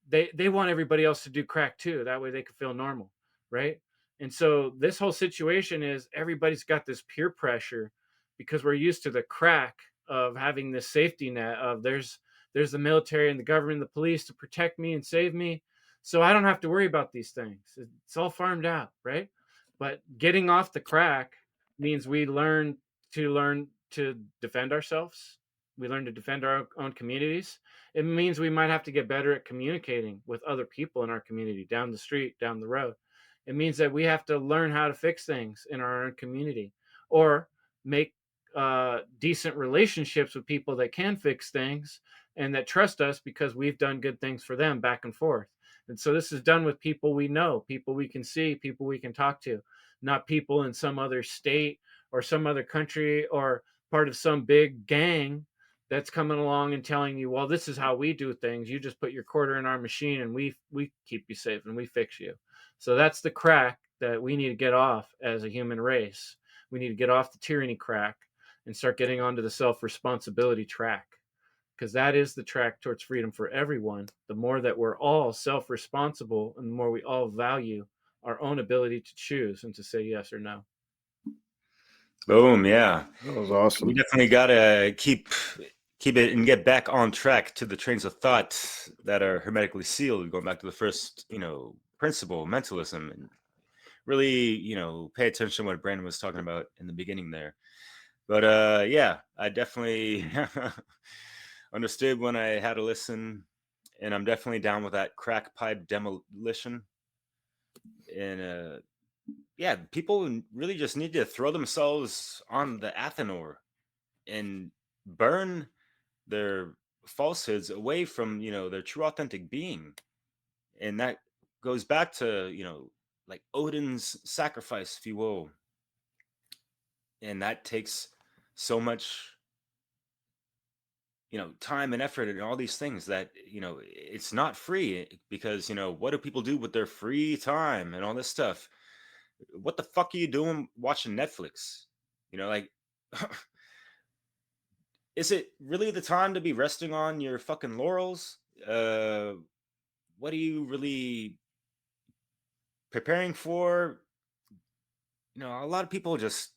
Speaker 2: They want everybody else to do crack too. That way they can feel normal, right? And so this whole situation is everybody's got this peer pressure because we're used to the crack of having this safety net of there's the military and the government and the police to protect me and save me. So I don't have to worry about these things. It's all farmed out, right? But getting off the crack means we learn to defend ourselves. We learn to defend our own communities. It means we might have to get better at communicating with other people in our community, down the street, down the road. It means that we have to learn how to fix things in our own community, or make decent relationships with people that can fix things and that trust us because we've done good things for them back and forth. And so this is done with people we know, people we can see, people we can talk to, not people in some other state or some other country or part of some big gang that's coming along and telling you, well, this is how we do things. You just put your quarter in our machine and we keep you safe and we fix you. So that's the crack that we need to get off as a human race. We need to get off the tyranny crack and start getting onto the self-responsibility track, because that is the track towards freedom for everyone. The more that we're all self-responsible and the more we all value our own ability to choose and to say yes or no.
Speaker 3: Boom. Yeah.
Speaker 1: That was
Speaker 3: We
Speaker 1: awesome.
Speaker 3: definitely gotta keep it and get back on track to the trains of thought that are hermetically sealed, going back to the first, principle, mentalism, and really, pay attention to what Brandon was talking about in the beginning there. But yeah, I definitely understood when I had to listen, and I'm definitely down with that crack pipe demolition. And yeah, people really just need to throw themselves on the Athanor and burn their falsehoods away from their true authentic being. And that goes back to like Odin's sacrifice, if you will. And that takes so much time and effort and all these things that it's not free, because what do people do with their free time and all this stuff? What the fuck are you doing watching Netflix? Like, is it really the time to be resting on your fucking laurels? What are you really preparing for? A lot of people just,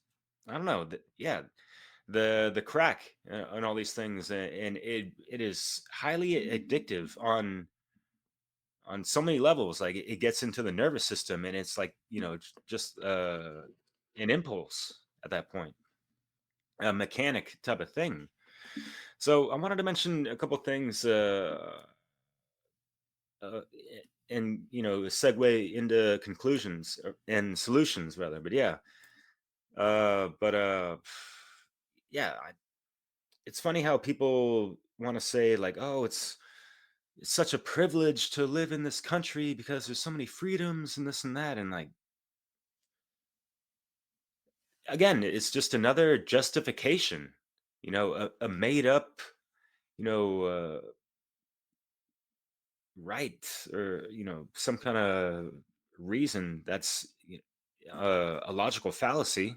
Speaker 3: I don't know, yeah, the crack and all these things, and it is highly addictive on so many levels. Like it gets into the nervous system, and it's like just an impulse at that point, a mechanic type of thing. So I wanted to mention a couple things, uh, and segue into conclusions and solutions rather. But yeah, but yeah, it's funny how people want to say like, oh, it's such a privilege to live in this country because there's so many freedoms and this and that. And like, again, it's just another justification, a made up, you know, right, or, some kind of reason that's a logical fallacy.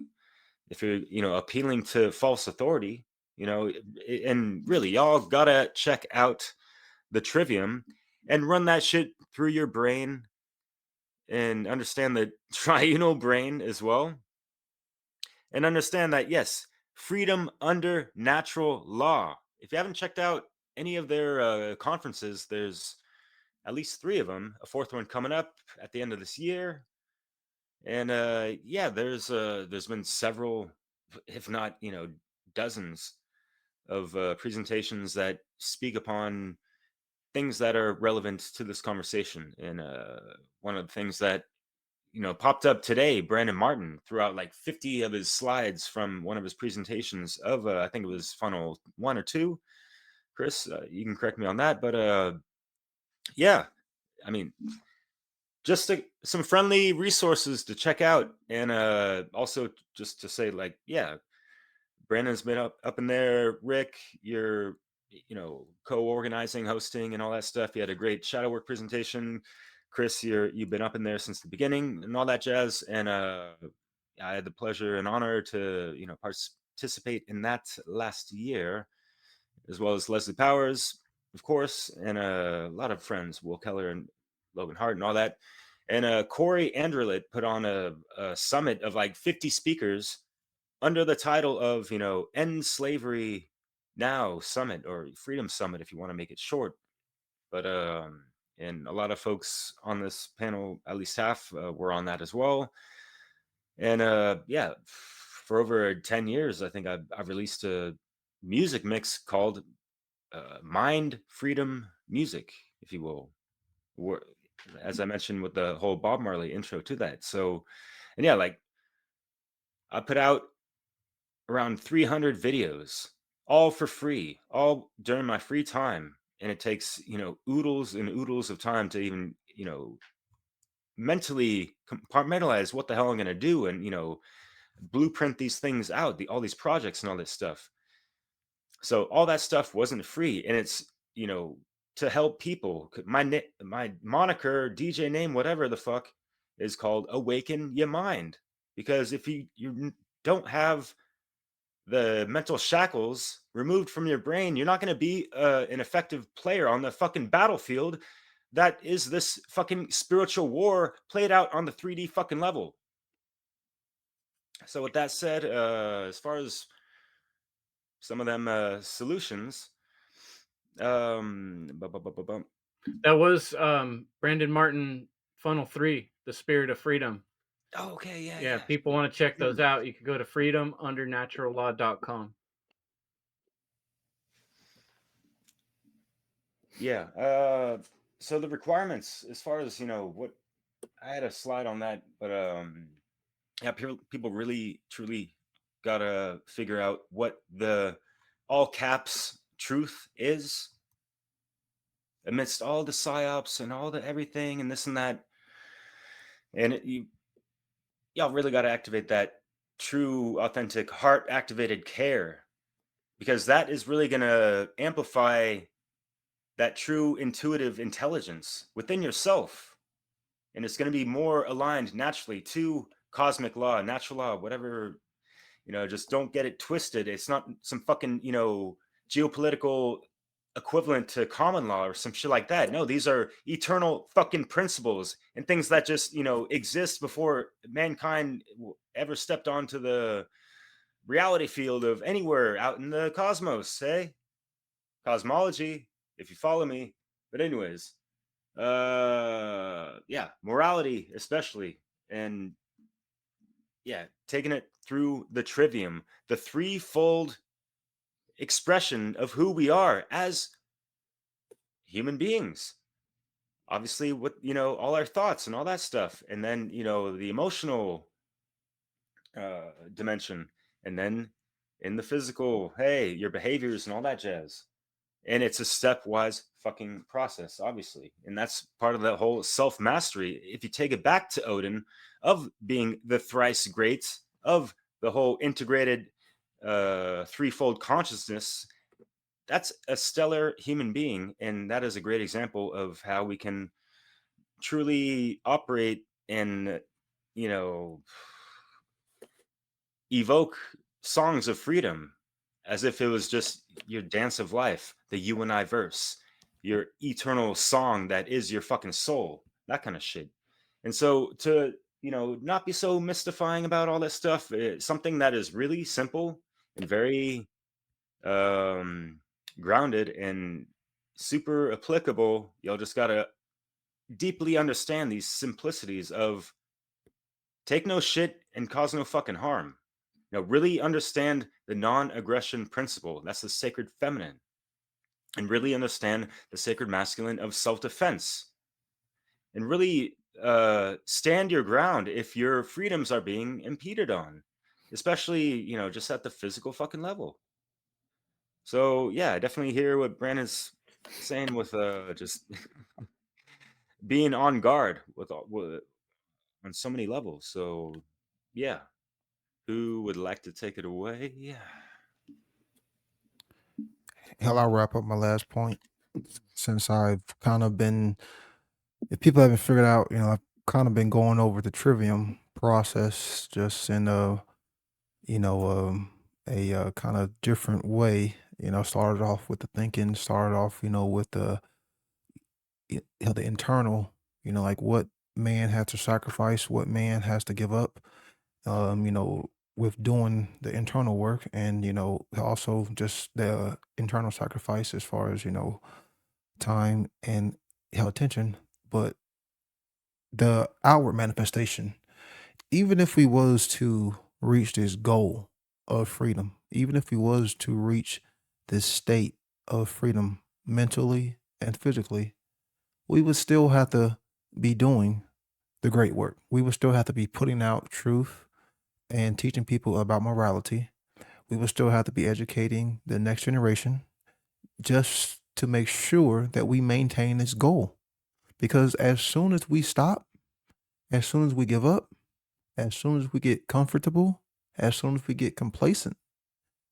Speaker 3: If you're, appealing to false authority, and really, y'all gotta check out the Trivium and run that shit through your brain and understand the triunal brain as well. And understand that, yes, freedom under natural law. If you haven't checked out any of their conferences, there's at least 3 of them, a 4th one coming up at the end of this year. And yeah, there's been several, if not, dozens of presentations that speak upon things that are relevant to this conversation. And one of the things that popped up today, Brandon Martin threw out like 50 of his slides from one of his presentations of I think it was funnel 1 or 2. Chris, you can correct me on that, but yeah, I mean, just some friendly resources to check out. And also just to say, like, yeah, Brandon's been up in there. Rick, you're co-organizing, hosting, and all that stuff. You had a great shadow work presentation. Chris, you've been up in there since the beginning and all that jazz. And I had the pleasure and honor to participate in that last year, as well as Leslie Powers, of course, and a lot of friends, Will Keller and Logan Hart and all that. And Corey Anderlet put on a summit of like 50 speakers under the title of, End Slavery Now Summit, or Freedom Summit, if you want to make it short. But, and a lot of folks on this panel, at least half, were on that as well. And yeah, for over 10 years, I think I've released a music mix called Mind Freedom Music, if you will. As I mentioned with the whole Bob Marley intro to that. So, and yeah, like I put out around 300 videos, all for free, all during my free time. And it takes, oodles and oodles of time to even, mentally compartmentalize what the hell I'm going to do and, blueprint these things out, all these projects and all this stuff. So all that stuff wasn't free. And it's, to help people. My moniker, DJ name, whatever the fuck, is called Awaken Your Mind. Because if you don't have the mental shackles removed from your brain, you're not going to be an effective player on the fucking battlefield that is this fucking spiritual war played out on the 3D fucking level. So with that said, as far as some of them solutions,
Speaker 2: That was Brandon Martin Funnel 3, The Spirit of Freedom.
Speaker 3: oh, okay, yeah.
Speaker 2: Yeah, if people want to check those out, you can go to freedomundernaturallaw.com.
Speaker 3: Yeah. So the requirements, as far as what I had a slide on that, but yeah, people really truly gotta figure out what the all caps truth is amidst all the psyops and all the everything and this and that. And y'all really got to activate that true, authentic, heart activated care, because that is really going to amplify that true intuitive intelligence within yourself. And it's going to be more aligned naturally to cosmic law, natural law, whatever, just don't get it twisted. It's not some fucking, geopolitical equivalent to common law or some shit like that. No, these are eternal fucking principles and things that just, exist before mankind ever stepped onto the reality field of anywhere out in the cosmos, hey? Cosmology, if you follow me. But anyways, yeah, morality especially, and yeah, taking it through the trivium, the threefold expression of who we are as human beings. Obviously, with all our thoughts and all that stuff, and then the emotional dimension, and then in the physical, hey, your behaviors and all that jazz. And it's a stepwise fucking process, obviously. And that's part of that whole self mastery. If you take it back to Odin, of being the thrice great, of the whole integrated threefold consciousness, that's a stellar human being. And that is a great example of how we can truly operate and, you know, evoke songs of freedom as if it was just your dance of life, the you and I verse, your eternal song that is your fucking soul, that kind of shit. And so to, not be so mystifying about all that stuff, something that is really simple and very um, grounded and super applicable. Y'all just gotta deeply understand these simplicities of take no shit and cause no fucking harm. Really understand the non-aggression principle. That's the sacred feminine. And really understand the sacred masculine of self-defense. And really stand your ground if your freedoms are being impeded on, especially, just at the physical fucking level. So yeah, I definitely hear what Brandon's saying with just being on guard with on so many levels. So yeah, who would like to take it away? Yeah.
Speaker 5: Hell, I'll wrap up my last point since I've kind of been, if people haven't figured out, I've kind of been going over the trivium process just in you know, a kind of different way. Started off with the thinking, started off, with the internal, like what man has to sacrifice, what man has to give up, with doing the internal work and, also just the internal sacrifice as far as, time and attention, but the outward manifestation, even if we was to reach this goal of freedom, even if we was to reach this state of freedom mentally and physically, we would still have to be doing the great work. We would still have to be putting out truth and teaching people about morality. We would still have to be educating the next generation just to make sure that we maintain this goal. Because as soon as we stop, as soon as we give up, as soon as we get comfortable, as soon as we get complacent,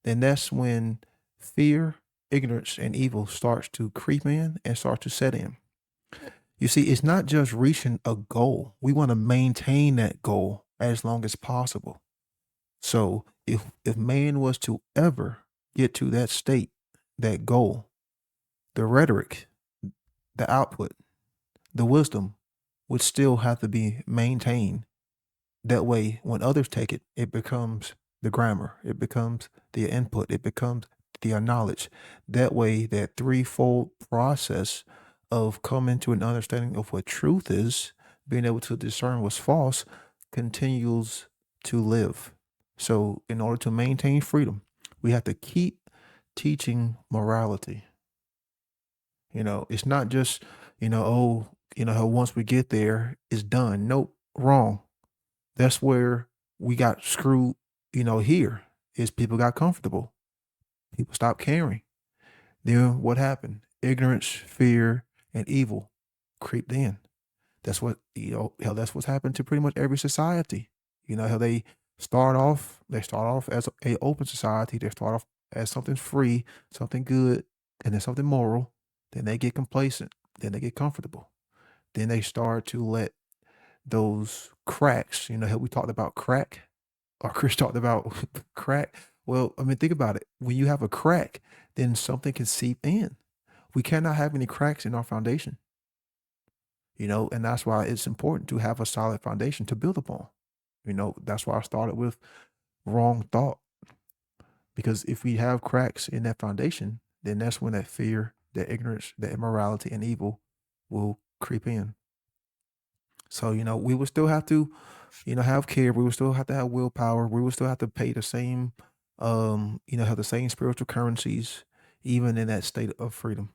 Speaker 5: then that's when fear, ignorance, and evil starts to creep in and start to set in. You see, it's not just reaching a goal. We want to maintain that goal as long as possible. So if man was to ever get to that state, that goal, the rhetoric, the output, the wisdom would still have to be maintained. That way, when others take it, it becomes the grammar, it becomes the input, it becomes the knowledge. That way, that threefold process of coming to an understanding of what truth is, being able to discern what's false, continues to live. So, in order to maintain freedom, we have to keep teaching morality. It's not just, how once we get there, it's done. Nope, wrong. That's where we got screwed, here is people got comfortable. People stopped caring. Then what happened? Ignorance, fear, and evil creeped in. That's what, hell, that's what's happened to pretty much every society. How they start off as a open society. They start off as something free, something good, and then something moral. Then they get complacent. Then they get comfortable. Then they start to let those cracks, how we talked about crack, or Chris talked about crack. Well, I mean, think about it. When you have a crack, then something can seep in. We cannot have any cracks in our foundation, and that's why it's important to have a solid foundation to build upon. That's why I started with wrong thought, because if we have cracks in that foundation, then that's when that fear, that ignorance, that immorality, and evil will creep in. So, we would still have to, have care. We would still have to have willpower. We would still have to pay the same, have the same spiritual currencies, even in that state of freedom.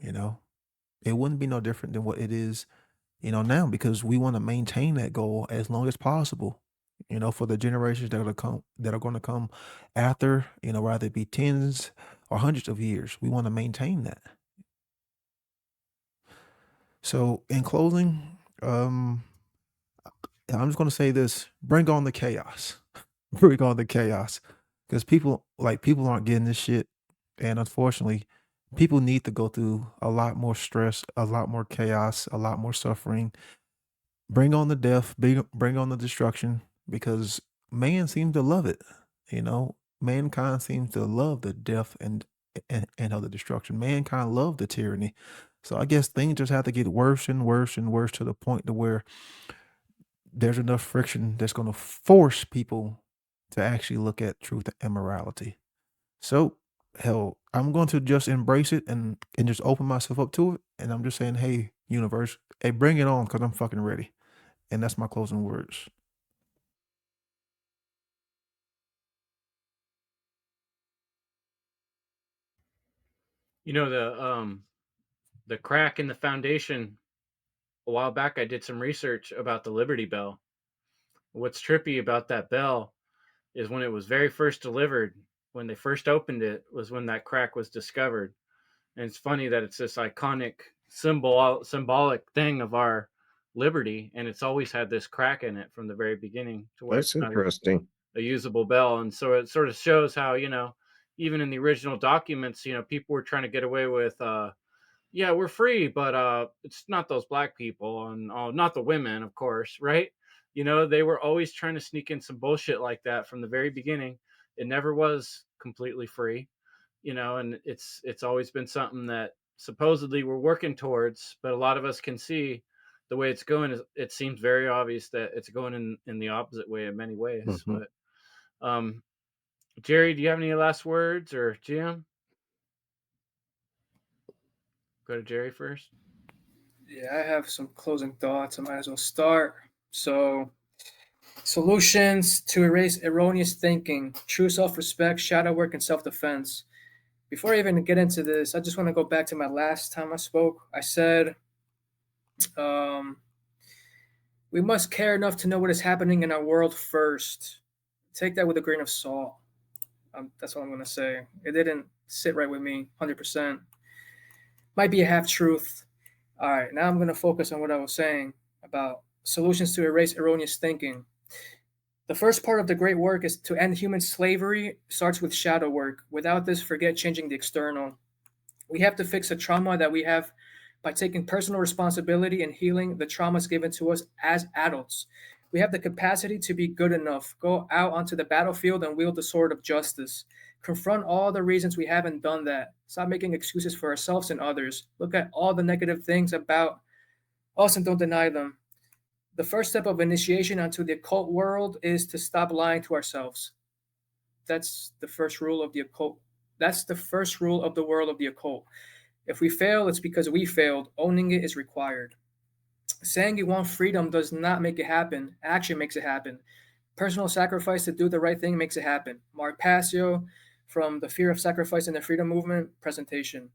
Speaker 5: It wouldn't be no different than what it is, now, because we want to maintain that goal as long as possible. For the generations that are going to come after, whether it be tens or hundreds of years. We want to maintain that. So, in closing, I'm just going to say this: bring on the chaos. Bring on the chaos, because people aren't getting this shit, and unfortunately, people need to go through a lot more stress, a lot more chaos, a lot more suffering. Bring on the death, bring on the destruction, because man seems to love it. Mankind seems to love the death and of the destruction. Mankind love the tyranny. So I guess things just have to get worse and worse and worse to the point to where there's enough friction that's going to force people to actually look at truth and morality. So, hell, I'm going to just embrace it and just open myself up to it. And I'm just saying, hey, universe, hey, bring it on, because I'm fucking ready. And that's my closing words.
Speaker 2: You know, the crack in the foundation, a while back I did some research about the Liberty Bell. What's trippy about that bell is when it was very first delivered, when they first opened it, was when that crack was discovered. And it's funny that it's this iconic symbolic thing of our liberty, and it's always had this crack in it from the very beginning, to where
Speaker 1: That's
Speaker 2: it's not even
Speaker 1: interesting.
Speaker 2: a usable bell. And so it sort of shows how, even in the original documents, people were trying to get away with, yeah, we're free, but it's not those black people, and not the women, of course, right? They were always trying to sneak in some bullshit like that from the very beginning. It never was completely free, and it's always been something that supposedly we're working towards, but a lot of us can see the way it's going. It seems very obvious that it's going in the opposite way in many ways.
Speaker 1: Mhm.
Speaker 2: But Jerry, do you have any last words, or Jim? Go to Jerry first.
Speaker 4: Yeah, I have some closing thoughts. I might as well start. So, solutions to erase erroneous thinking, true self respect, shadow work, and self defense. Before I even get into this, I just want to go back to my last time I spoke. I said, um, we must care enough to know what is happening in our world first. Take that with a grain of salt. That's what I'm going to say. It didn't sit right with me 100%. Might be a half truth. All right, now I'm going to focus on what I was saying about solutions to erase erroneous thinking. The first part of the great work is to end human slavery starts with shadow work. Without this, forget changing the external. We have to fix the trauma that we have by taking personal responsibility and healing the traumas given to us as adults. We have the capacity to be good enough. Go out onto the battlefield and wield the sword of justice. Confront all the reasons we haven't done that. Stop making excuses for ourselves and others. Look at all the negative things about us and don't deny them. The first step of initiation onto the occult world is to stop lying to ourselves. That's the first rule of the occult. That's the first rule of the world of the occult. If we fail, it's because we failed. Owning it is required. Saying you want freedom does not make it happen. Action makes it happen. Personal sacrifice to do the right thing makes it happen. Mark Passio from The Fear of Sacrifice in the Freedom Movement presentation.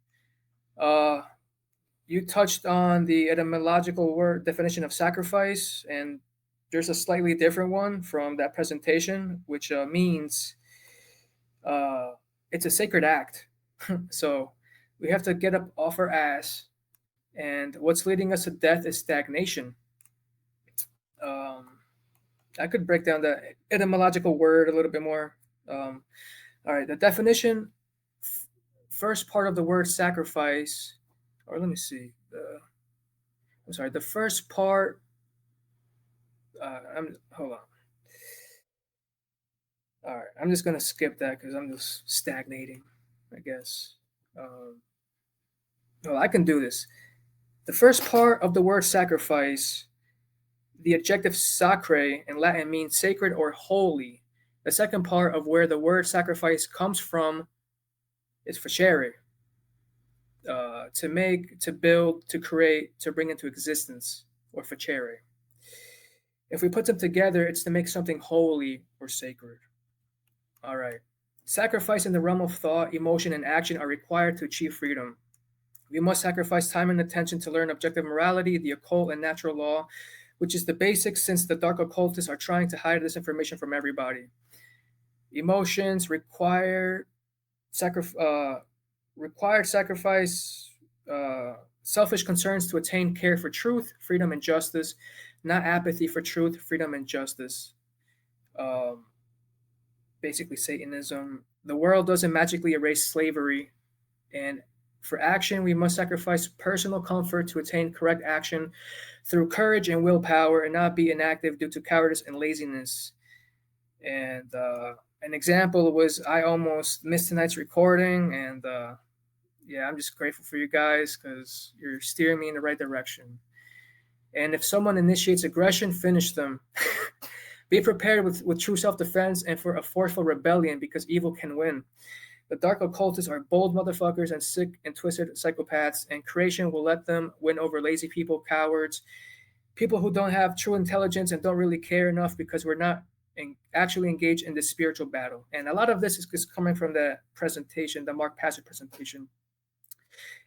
Speaker 4: You touched on the etymological word definition of sacrifice, and there's a slightly different one from that presentation, which means it's a sacred act. So we have to get up off our ass, and what's leading us to death is stagnation. I could break down the etymological word a little bit more. All right, the definition, first part of the word sacrifice, or let me see. I'm sorry, the first part. Hold on. All right, I'm just gonna skip that because I'm just stagnating, I guess. Well, I can do this. The first part of the word sacrifice, the adjective sacre in Latin means sacred or holy. The second part of where the word sacrifice comes from is facere. To make, to build, to create, to bring into existence, or facere. If we put them together, it's to make something holy or sacred. All right. Sacrifice in the realm of thought, emotion, and action are required to achieve freedom. We must sacrifice time and attention to learn objective morality, the occult, and natural law, which is the basics since the dark occultists are trying to hide this information from everybody. Emotions require required sacrifice, selfish concerns to attain care for truth, freedom, and justice, not apathy for truth, freedom, and justice. Um, Basically, Satanism. The world doesn't magically erase slavery, and for action, we must sacrifice personal comfort to attain correct action through courage and willpower, and not be inactive due to cowardice and laziness. And an example was I almost missed tonight's recording, and yeah, I'm just grateful for you guys because you're steering me in the right direction. And if someone initiates aggression, finish them. Be prepared with true self-defense and for a forceful rebellion because evil can win. The dark occultists are bold motherfuckers and sick and twisted psychopaths, and creation will let them win over lazy people, cowards, people who don't have true intelligence and don't really care enough because we're not actually engaged in this spiritual battle. And a lot of this is coming from the presentation, the Mark Passage presentation.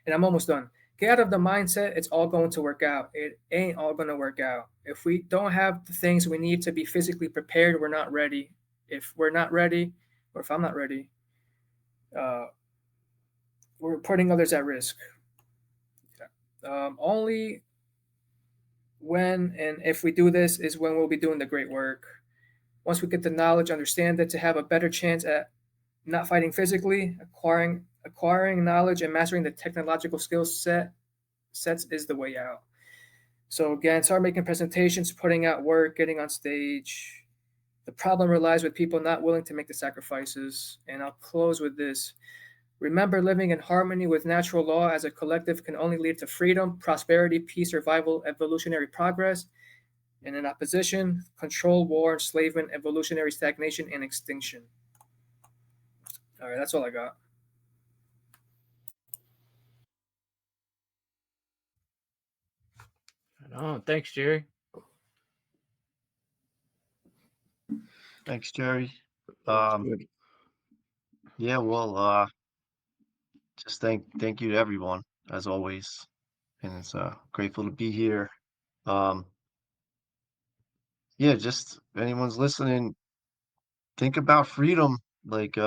Speaker 4: And I'm almost done. Get out of the mindset it's all going to work out. It ain't all going to work out. If we don't have the things we need to be physically prepared, we're not ready. If we're not ready, or if I'm not ready, we're putting others at risk. Only when and if we do this is when we'll be doing the great work. Once we get the knowledge, understand it, to have a better chance at not fighting physically, acquiring knowledge and mastering the technological sets is the way out. So again, start making presentations, putting out work, getting on stage. The problem relies with people not willing to make the sacrifices. And I'll close with this. Remember, living in harmony with natural law as a collective can only lead to freedom, prosperity, peace, survival, evolutionary progress. And in opposition, control, war, enslavement, evolutionary stagnation, and extinction. All right, that's all I got.
Speaker 2: Oh, thanks, Jerry.
Speaker 6: Thanks, Jerry.
Speaker 1: Good.
Speaker 6: Yeah, well, just thank you to everyone as always, and it's grateful to be here. Yeah, just if anyone's listening, think about freedom. Like,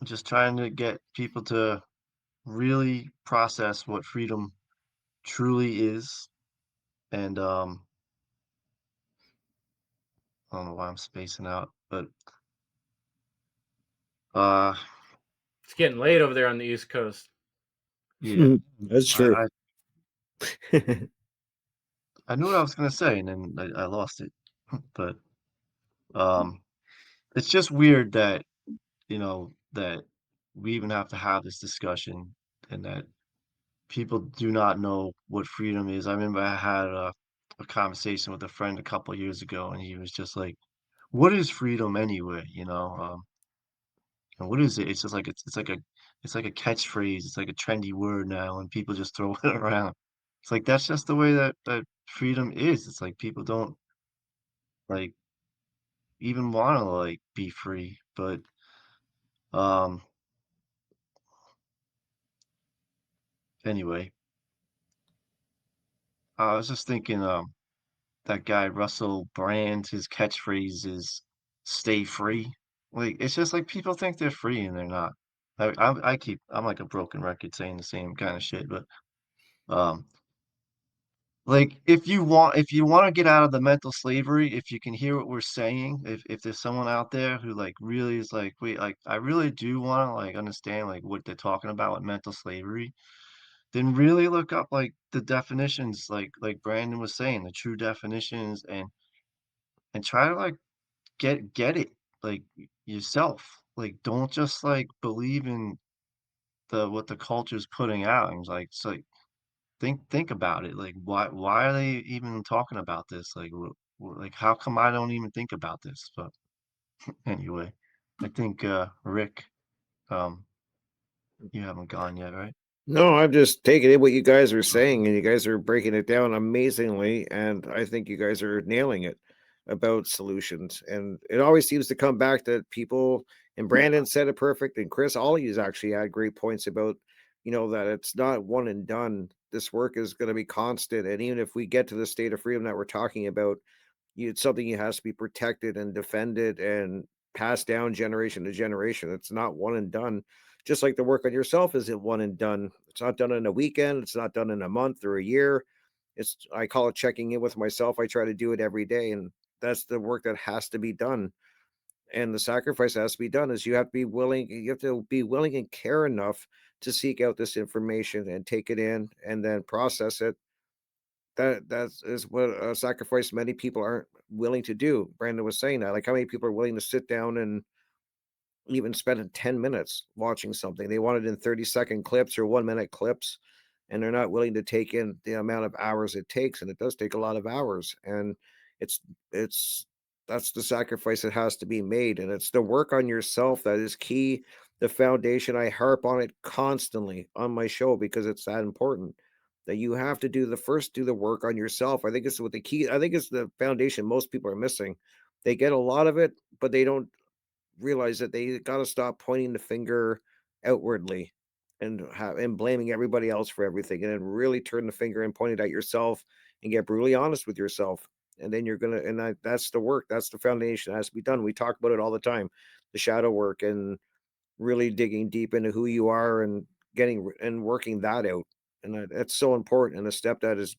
Speaker 6: just trying to get people to really process what freedom truly is, and I don't know why I'm spacing out, but uh,
Speaker 2: It's getting late over there on the East Coast.
Speaker 6: yeah,
Speaker 1: That's true.
Speaker 6: I knew what I was gonna say, and then I lost it. But it's just weird that that we even have to have this discussion, and that people do not know what freedom is. I remember I had a conversation with a friend a couple years ago, and he was just like, "What is freedom anyway?" And what is it? It's just like it's like a catchphrase. It's like a trendy word now, and people just throw it around. It's like that's just the way that freedom is. It's like people don't like even want to like be free. But um, anyway, I was just thinking, that guy Russell Brand, his catchphrase is "Stay free." Like it's just like people think they're free and they're not. I'm like a broken record saying the same kind of shit, but um, like if you want to get out of the mental slavery, if you can hear what we're saying, if there's someone out there who like really is like, wait, like I really do want to like understand like what they're talking about with mental slavery, then really look up like the definitions, like Brandon was saying, the true definitions, and try to like get it like yourself. Like don't just like believe in the what the culture's putting out. And like it's like think about it. Like why are they even talking about this? Like like how come I don't even think about this? But anyway, I think Rick, um, you haven't gone yet, right?
Speaker 1: No, I'm just taking in what you guys are saying, and you guys are breaking it down amazingly. And I think you guys are nailing it about solutions. And it always seems to come back that people, and Brandon said it perfect, and Chris, all of you actually had great points about, that it's not one and done. This work is going to be constant. And even if we get to the state of freedom that we're talking about, it's something that has to be protected and defended and passed down generation to generation. It's not one and done. Just like the work on yourself isn't one and done. It's not done in a weekend. It's not done in a month or a year. I call it checking in with myself. I try to do it every day, and that's the work that has to be done. And the sacrifice that has to be done is you have to be willing and care enough to seek out this information and take it in and then process it. That is what a sacrifice many people aren't willing to do. Brandon was saying that, like how many people are willing to sit down and even spending 10 minutes watching something. They want it in 30-second clips or 1-minute clips, and they're not willing to take in the amount of hours it takes. And it does take a lot of hours. And it's, it's, that's the sacrifice that has to be made. And it's the work on yourself that is key. The foundation, I harp on it constantly on my show because it's that important that you have to do the work on yourself. I think it's what the key, I think it's the foundation most people are missing. They get a lot of it, but they don't realize that they got to stop pointing the finger outwardly and blaming everybody else for everything, and then really turn the finger and point it at yourself and get brutally honest with yourself. And then that's the work. That's the foundation that has to be done. We talk about it all the time, the shadow work and really digging deep into who you are and working that out. And that's so important and a step that is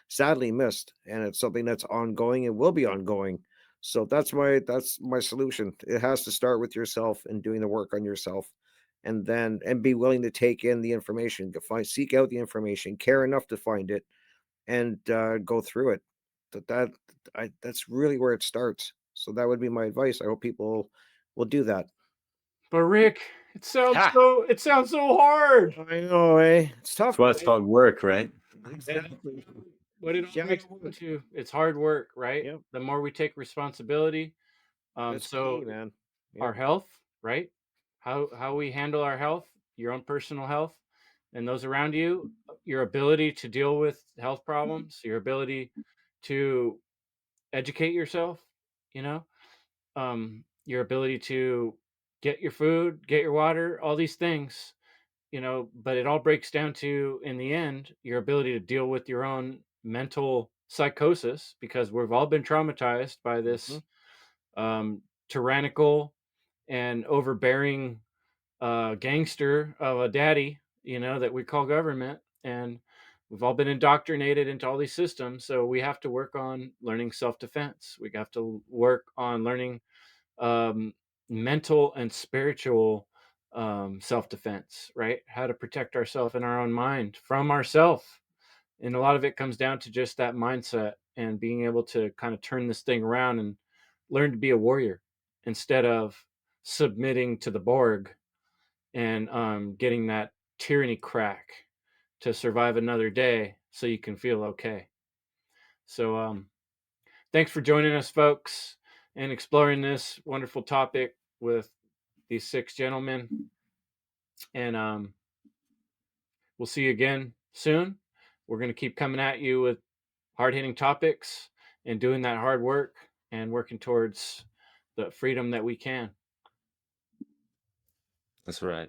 Speaker 1: sadly missed, and it's something that's ongoing and will be ongoing. So that's my solution. It has to start with yourself and doing the work on yourself, and be willing to take in the information, seek out the information, care enough to find it, and go through it. That's really where it starts. So that would be my advice. I hope people will do that.
Speaker 2: But Rick,
Speaker 3: Ha!
Speaker 2: it sounds so hard.
Speaker 1: I know, eh? It's tough.
Speaker 3: That's why it's
Speaker 1: Right?
Speaker 3: called work, right?
Speaker 1: Exactly.
Speaker 2: What it all
Speaker 1: Shadow
Speaker 2: breaks down
Speaker 1: work.
Speaker 2: to, it's hard work, right?
Speaker 1: Yep.
Speaker 2: The more we take responsibility,
Speaker 1: That's
Speaker 2: so
Speaker 1: key, man.
Speaker 2: our
Speaker 1: Yep.
Speaker 2: health, right? How we handle our health, your own personal health, and those around you, your ability to deal with health problems, your ability to educate yourself, you know, your ability to get your food, get your water, all these things, but it all breaks down to, in the end, your ability to deal with your own mental psychosis, because we've all been traumatized by
Speaker 1: Mhm.
Speaker 2: this tyrannical and overbearing gangster of a daddy, that we call government. And we've all been indoctrinated into all these systems. So we have to work on learning self defense. We have to work on learning um, mental and spiritual self defense, right? How to protect ourselves in our own mind from ourselves. And a lot of it comes down to just that mindset and being able to kind of turn this thing around and learn to be a warrior instead of submitting to the Borg and getting that tyranny crack to survive another day so you can feel okay. So, thanks for joining us, folks, and exploring this wonderful topic with these 6 gentlemen. And we'll see you again soon. We're going to keep coming at you with hard hitting topics and doing that hard work and working towards the freedom that we can.
Speaker 3: That's right.